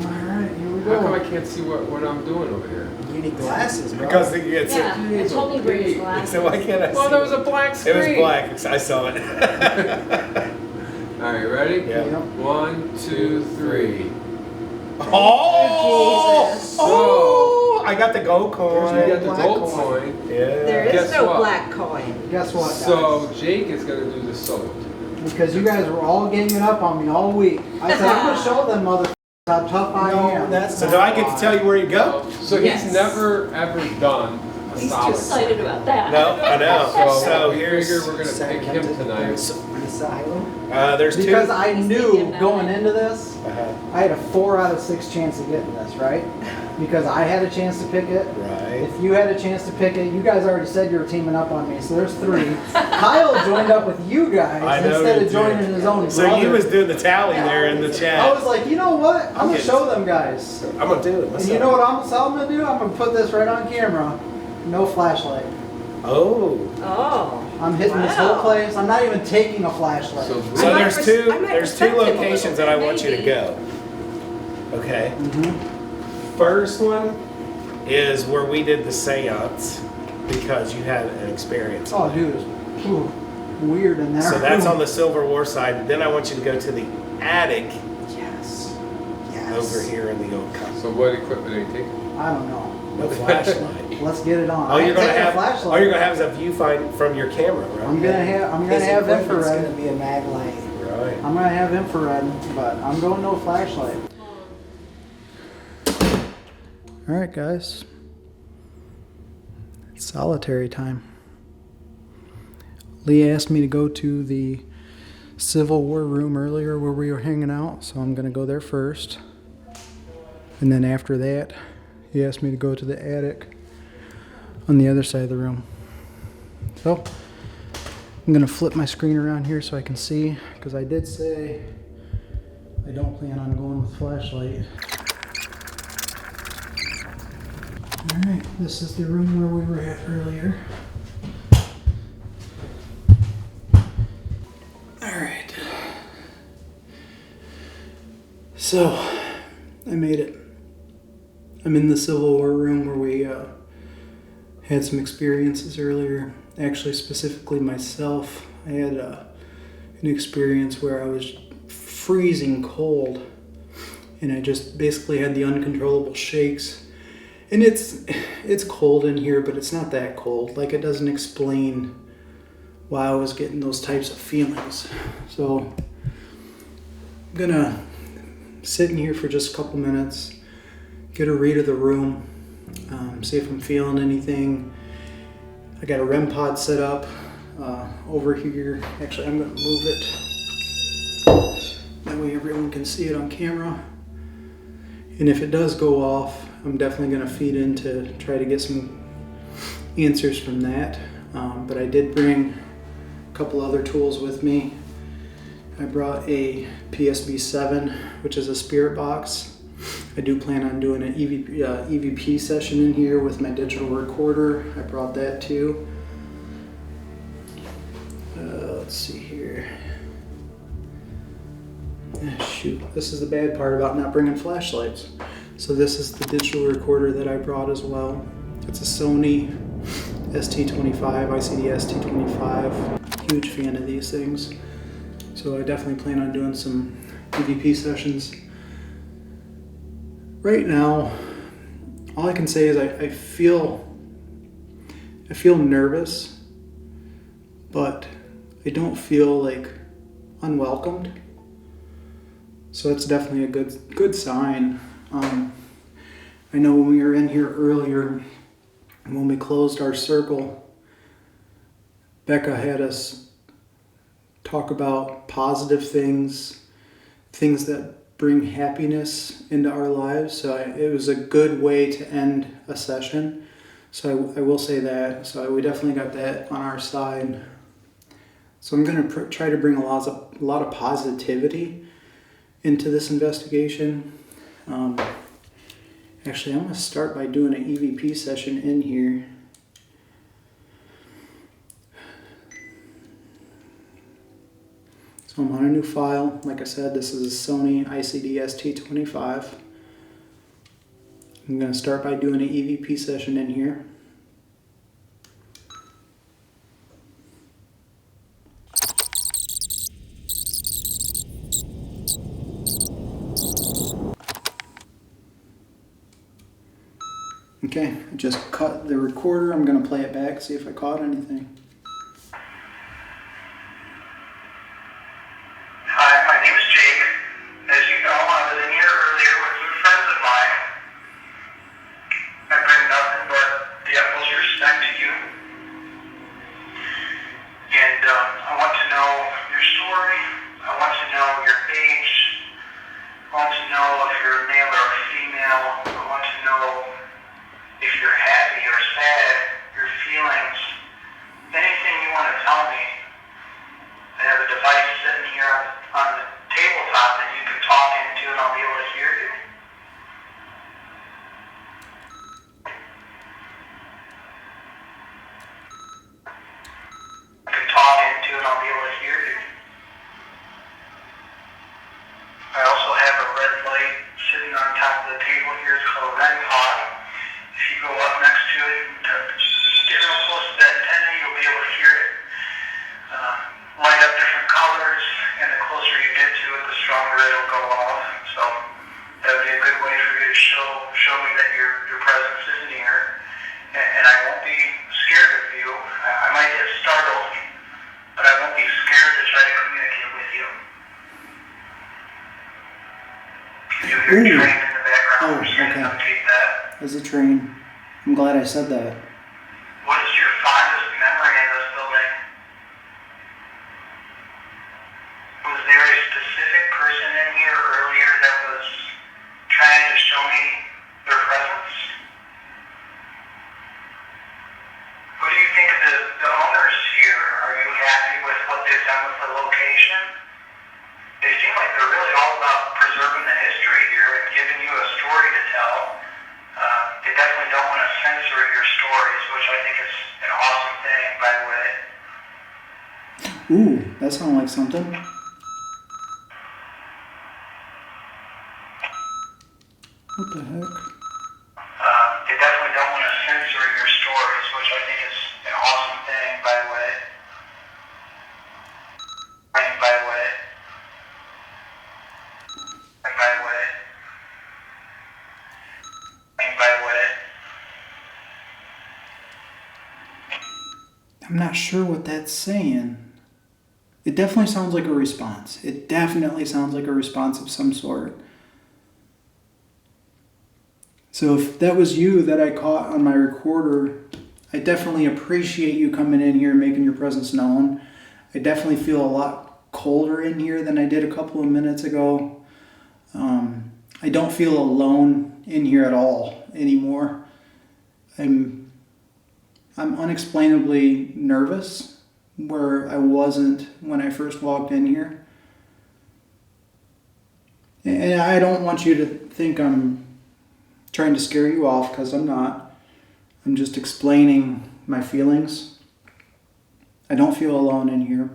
Speaker 4: Alright, here we
Speaker 10: How come
Speaker 4: go.
Speaker 10: I can't see what I'm doing over here?
Speaker 13: You need glasses, bro.
Speaker 9: Because it's
Speaker 14: Yeah, I told me bring his glasses.
Speaker 9: So why can't I see?
Speaker 10: Well, there was a black screen.
Speaker 9: It was black. I saw it.
Speaker 10: Alright, ready?
Speaker 9: Yeah.
Speaker 10: 1, 2, 3.
Speaker 9: Oh!
Speaker 14: Jesus.
Speaker 9: Oh! I got the gold coin.
Speaker 10: You got the
Speaker 13: black
Speaker 10: gold
Speaker 13: coin.
Speaker 10: coin.
Speaker 9: Yeah.
Speaker 15: There is
Speaker 10: Guess
Speaker 15: no
Speaker 10: what?
Speaker 15: black coin.
Speaker 4: Guess what, guys?
Speaker 10: So Jake is gonna do the sold.
Speaker 4: Because you guys were all ganging up on me all week. I said, I'm going to show them motherfuckers how tough I am.
Speaker 9: So do I get to tell you where you go?
Speaker 10: So
Speaker 14: Yes.
Speaker 10: he's never ever done a
Speaker 14: He's too
Speaker 10: solid.
Speaker 14: excited about that.
Speaker 9: No, I know.
Speaker 10: So we
Speaker 9: here's.
Speaker 10: figure we're gonna pick him tonight.
Speaker 13: Asylum.
Speaker 9: There's two.
Speaker 4: Because I
Speaker 14: He's
Speaker 4: knew
Speaker 14: thinking about
Speaker 4: going
Speaker 14: it.
Speaker 4: into this, I had a 4 out of 6 chance of getting this, right? Because I had a chance to pick it.
Speaker 9: Right.
Speaker 4: If you had a chance to pick it, you guys already said you were teaming up on me, so there's 3. Kyle joined up with you guys
Speaker 9: I know
Speaker 4: instead
Speaker 9: you
Speaker 4: of joining
Speaker 9: did.
Speaker 4: his own
Speaker 9: So
Speaker 4: brother.
Speaker 9: you was doing the tally there in the chat.
Speaker 4: I was like, you know what? I'm going
Speaker 9: Okay.
Speaker 4: to show them guys.
Speaker 9: I'm gonna do it
Speaker 4: And
Speaker 9: myself.
Speaker 4: you know what I'm going to do? I'm going to put this right on camera. No flashlight.
Speaker 9: Oh.
Speaker 15: Oh.
Speaker 4: I'm hitting this whole place. I'm not even taking a flashlight.
Speaker 10: So
Speaker 9: So there's two.
Speaker 15: I might
Speaker 9: There's two
Speaker 15: respect him a little
Speaker 9: locations that I
Speaker 15: bit,
Speaker 9: want you to
Speaker 15: maybe.
Speaker 9: go. Okay.
Speaker 4: Mm-hmm.
Speaker 9: First one is where we did the seance because you had an experience.
Speaker 4: Oh, dude, it's weird in there.
Speaker 9: So that's on the Silver War side. Then I want you to go to the attic
Speaker 13: Yes. Yes.
Speaker 9: over here in the old company.
Speaker 10: So what equipment are you taking?
Speaker 4: I don't know.
Speaker 9: No flashlight.
Speaker 4: Let's get it on.
Speaker 9: All you're gonna
Speaker 4: I ain't taking a
Speaker 9: have,
Speaker 4: flashlight.
Speaker 9: all you're gonna have is a viewfinder from your camera, right?
Speaker 4: I'm gonna
Speaker 13: His
Speaker 4: have
Speaker 13: equipment's
Speaker 4: infrared.
Speaker 13: gonna be a mag light.
Speaker 9: Right.
Speaker 4: I'm gonna have infrared, but I'm going no flashlight. All right, guys. It's solitary time. Lee asked me to go to the Civil War room earlier where we were hanging out, so I'm gonna go there first. And then after that, he asked me to go to the attic on the other side of the room. So I'm gonna flip my screen around here so I can see, because I did say I don't plan on going with flashlight. All right, this is the room where we were at earlier. All right. So I made it. I'm in the Civil War room where we had some experiences earlier. Actually, specifically myself, I had an experience where I was freezing cold, and I just basically had the uncontrollable shakes. And it's cold in here, but it's not that cold. Like, it doesn't explain why I was getting those types of feelings. So I'm gonna sit in here for just a couple minutes, get a read of the room, see if I'm feeling anything. I got a REM pod set up over here. Actually, I'm gonna move it. That way everyone can see it on camera. And if it does go off, I'm definitely gonna feed in to try to get some answers from that. But I did bring a couple other tools with me. I brought a PSB7, which is a spirit box. I do plan on doing an EVP session in here with my digital recorder. I brought that too. Let's see here. Shoot, this is the bad part about not bringing flashlights. So this is the digital recorder that I brought as well. It's a Sony ST25, ICD ST25. Huge fan of these things. So I definitely plan on doing some EVP sessions. Right now, all I can say is I feel nervous, but I don't feel like unwelcomed. So that's definitely a good sign. I I know when we were in here earlier, when we closed our circle, Becca had us talk about positive things, things that bring happiness into our lives. So it was a good way to end a session. So I will say that. So we definitely got that on our side. So I'm going to try to bring a lot of positivity into this investigation. Actually, I'm going to start by doing an EVP session in here. So I'm on a new file. Like I said, this is a Sony ICD-ST25. I'm going to start by doing an EVP session in here. Okay, I just cut the recorder. I'm going to play it back, see if I caught anything.
Speaker 12: Hi, my name is Jake. As you know, I was in here earlier with some friends of mine. I bring nothing but the utmost respect to you. And I want to know your story. I want to know your age. I want to know if you're a male or a female. I want to know if you're happy or sad, your feelings, anything you want to tell me. I have a device sitting here on the tabletop that you can talk into and I'll be able to hear you. I can talk into and I'll be able to hear you. I also have a red light sitting on top of the table here. It's called a REM pod. If you go up next to it, get real close to that antenna, you'll be able to hear it light up different colors, and the closer you get to it, the stronger it'll go off. So that would be a good way for you to show me that your presence is near, and I won't be scared of you. I might get startled, but I won't be scared to try to communicate with you. You hear a train in the background.
Speaker 4: Oh,
Speaker 12: I'm just going to
Speaker 4: okay.
Speaker 12: notate that.
Speaker 4: There's a train. I'm glad I said that.
Speaker 12: What is your fondest memory in this building? Was there a specific person in here earlier that was trying to show me their presence? What do you think of the owners here? Are you happy with what they've done with the location? They seem like they're really all about preserving the history here and giving you a story to tell. They definitely don't want to censor your stories, which I think is an awesome thing, by the way.
Speaker 4: Ooh, that sounds like something. What the heck?
Speaker 12: They definitely don't want to censor your stories, which I think is an awesome thing, by the way. And by the way. And by the way. And by the way.
Speaker 4: I'm not sure what that's saying. It definitely sounds like a response. It definitely sounds like a response of some sort. So if that was you that I caught on my recorder, I definitely appreciate you coming in here and making your presence known. I definitely feel a lot colder in here than I did a couple of minutes ago. I don't feel alone in here at all anymore. I'm unexplainably nervous, where I wasn't when I first walked in here. And I don't want you to think I'm trying to scare you off, because I'm not. I'm just explaining my feelings. I don't feel alone in here,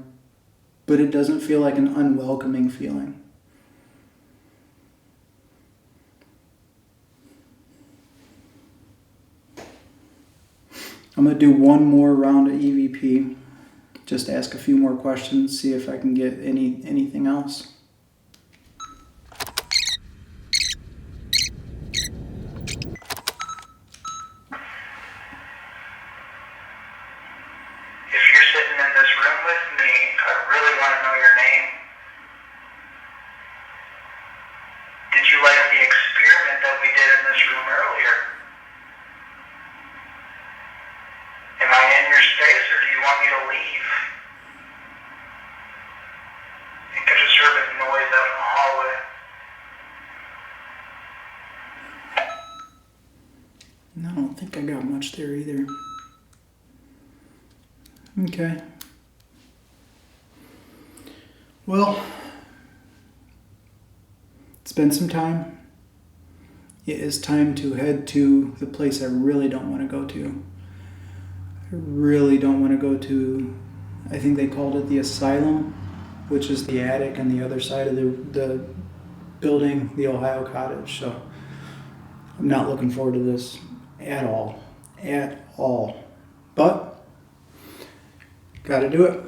Speaker 4: but it doesn't feel like an unwelcoming feeling. I'm going to do one more round of EVP. Just ask a few more questions, see if I can get anything else.
Speaker 12: If you're sitting in this room with me, I really want to know your name. Did you like the experiment that we did in this room earlier? hallway.
Speaker 4: I don't think I got much there either. Okay. Well, it's been some time. It is time to head to the place I really don't want to go to. I really don't want to go to, I think they called it the Asylum, which is the attic on the other side of the building, the Ohio Cottage. So I'm not looking forward to this at all. At all. But, gotta do it.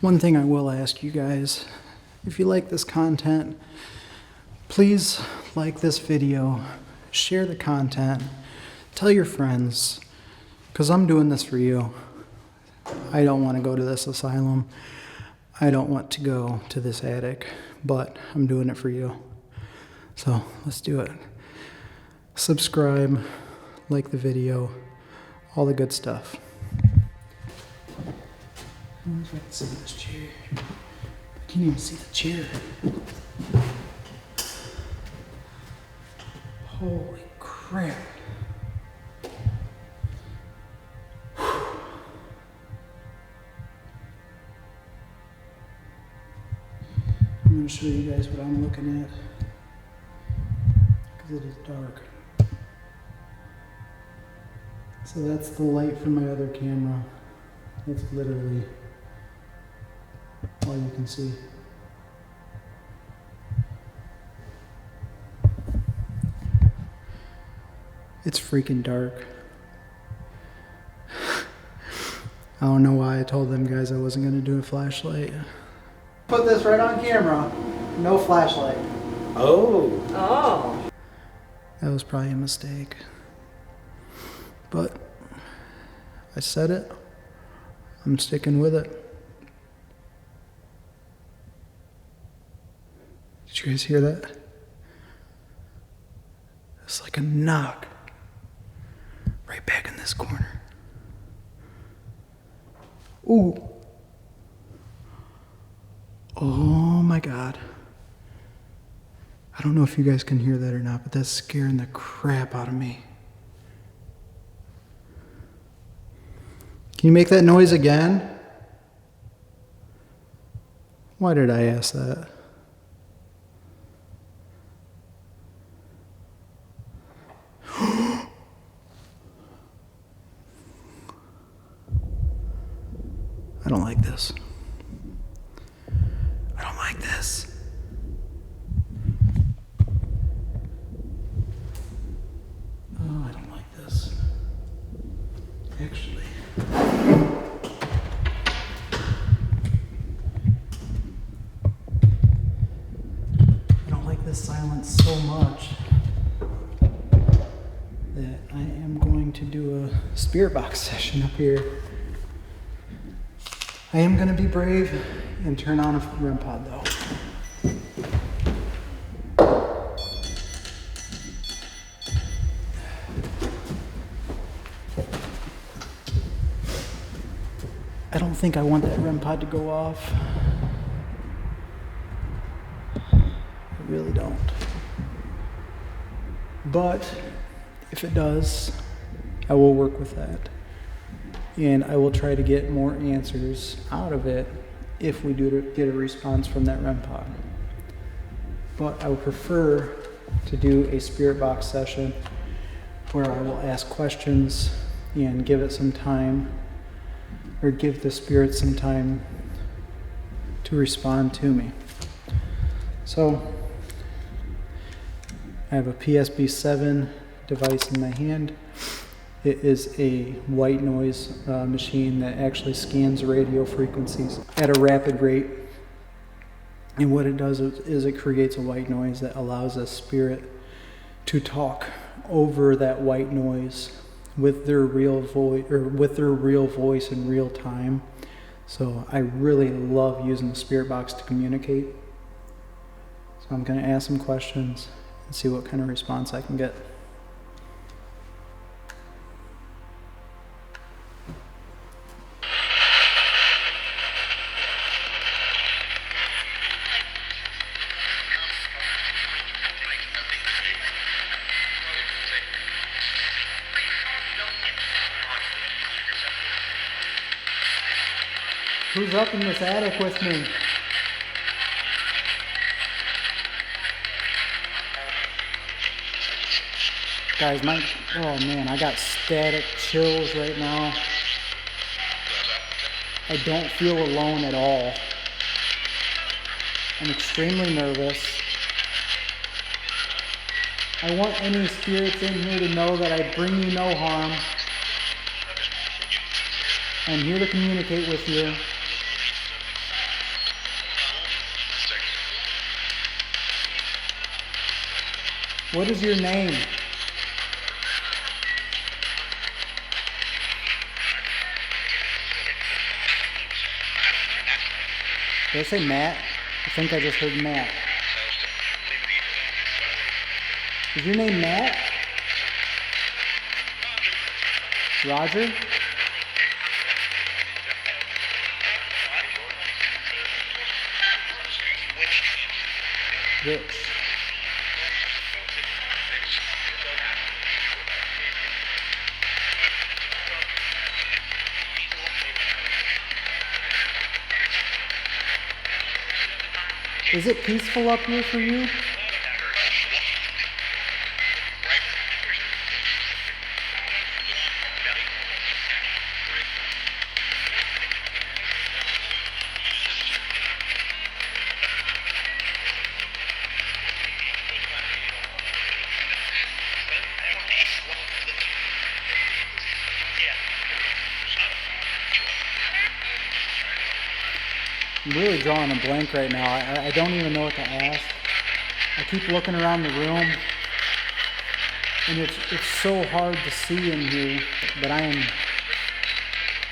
Speaker 4: One thing I will ask you guys, if you like this content, please like this video, share the content, tell your friends, because I'm doing this for you. I don't want to go to this asylum. I don't want to go to this attic, but I'm doing it for you. So let's do it. Subscribe, like the video, all the good stuff. I wonder if I can sit in this chair. I can't even see the chair. Holy crap. I'm going to show you guys what I'm looking at, because it is dark. So that's the light from my other camera. That's literally all you can see. It's freaking dark. I don't know why I told them guys I wasn't going to do a flashlight. Put this right on camera. No flashlight.
Speaker 9: Oh.
Speaker 14: Oh.
Speaker 4: That was probably a mistake. But I said it. I'm sticking with it. Did you guys hear that? It's like a knock. Right back in this corner. Ooh. Oh my God. I don't know if you guys can hear that or not, but that's scaring the crap out of me. Can you make that noise again? Why did I ask that? I don't like this. I don't like this. Oh, I don't like this. Actually. I don't like this silence so much that I am going to do a spirit box session up here. I am going to be brave and turn on a REM pod though. I don't think I want that REM pod to go off. I really don't. But if it does, I will work with that. And I will try to get more answers out of it if we do get a response from that REM pod. But I would prefer to do a spirit box session where I will ask questions and give it some time, or give the spirit some time to respond to me. So I have a PSB7 device in my hand. It is a white noise machine that actually scans radio frequencies at a rapid rate. And what it does is it creates a white noise that allows a spirit to talk over that white noise with their real voice, or with their real voice in real time. So I really love using the spirit box to communicate. So I'm going to ask some questions and see what kind of response I can get. Who's up in this attic with me? Guys, oh man, I got static chills right now. I don't feel alone at all. I'm extremely nervous. I want any spirits in here to know that I bring you no harm. I'm here to communicate with you. What is your name? Did I say Matt? I think I just heard Matt. Is your name Matt? Roger? Rich. Is it peaceful up here for you? I'm really drawing a blank right now. I don't even know what to ask. I keep looking around the room, and it's so hard to see in here, but I am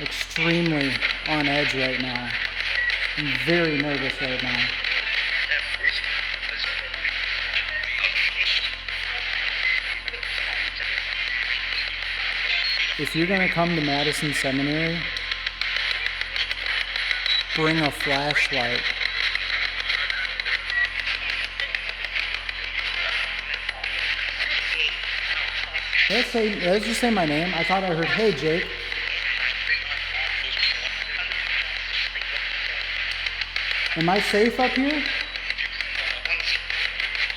Speaker 4: extremely on edge right now. I'm very nervous right now. If you're going to come to Madison Seminary, bring a flashlight. Let's just say my name. I thought I heard, "Hey, Jake." Am I safe up here?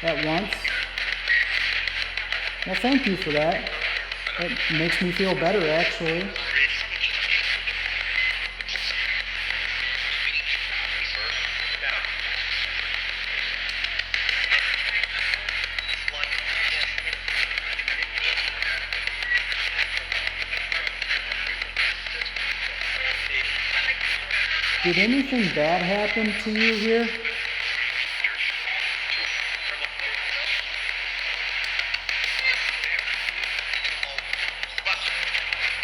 Speaker 4: At once? Well, thank you for that. It makes me feel better, actually. Did anything bad happen to you here?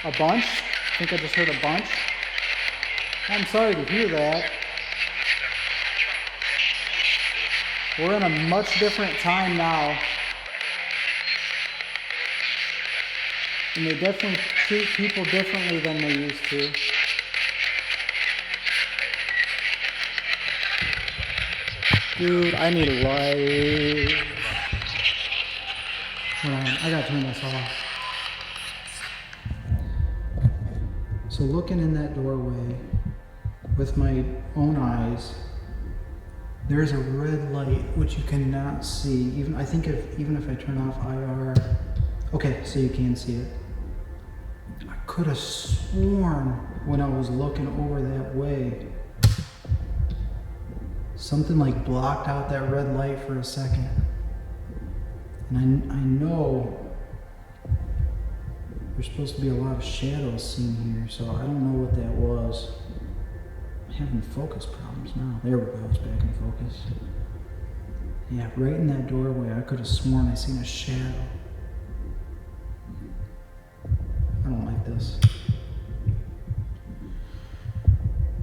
Speaker 4: A bunch? I think I just heard a bunch. I'm sorry to hear that. We're in a much different time now. And they definitely treat people differently than they used to. Dude, I need a light. Hold on, I gotta turn this off. So looking in that doorway with my own eyes, there's a red light which you cannot see. Even if I turn off IR. Okay, so you can see it. I could have sworn when I was looking over that way, something like blocked out that red light for a second. And I know there's supposed to be a lot of shadows seen here, so I don't know what that was. I'm having focus problems now. There we go, it's back in focus. Yeah, right in that doorway, I could have sworn I seen a shadow. I don't like this.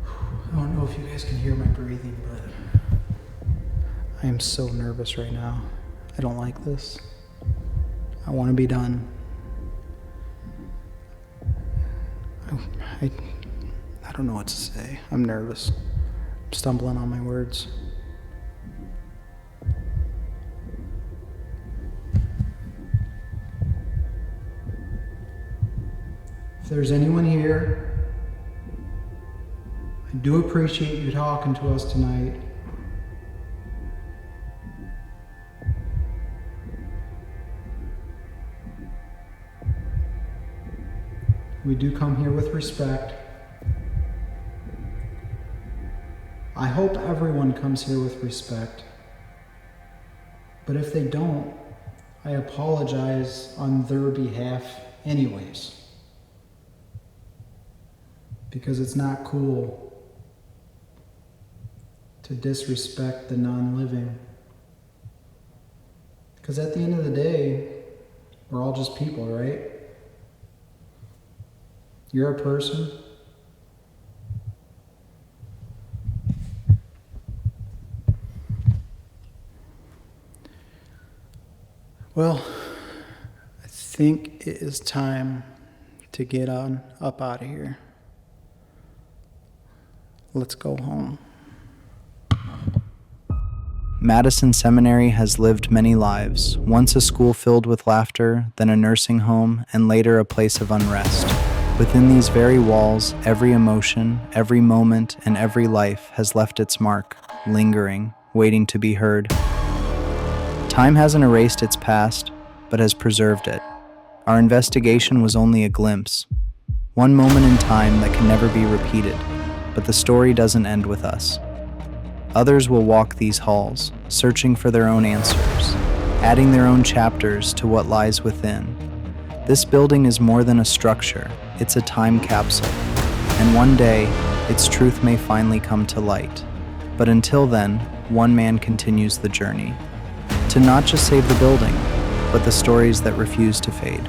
Speaker 4: I don't know if you guys can hear my breathing, but I am so nervous right now. I don't like this. I want to be done. I don't know what to say. I'm nervous. I'm stumbling on my words. If there's anyone here, I I do appreciate you talking to us tonight. We do come here with respect. I hope everyone comes here with respect. But if they don't, I apologize on their behalf anyways. Because it's not cool to disrespect the non-living. Because at the end of the day, we're all just people, right? You're a person. Well, I think it is time to get on up out of here. Let's go home.
Speaker 5: Madison Seminary has lived many lives, once a school filled with laughter, then a nursing home, and later a place of unrest. Within these very walls, every emotion, every moment, and every life has left its mark, lingering, waiting to be heard. Time hasn't erased its past, but has preserved it. Our investigation was only a glimpse, one moment in time that can never be repeated, but the story doesn't end with us. Others will walk these halls, searching for their own answers, adding their own chapters to what lies within. This building is more than a structure, it's a time capsule, and one day, its truth may finally come to light. But until then, one man continues the journey, to not just save the building, but the stories that refuse to fade.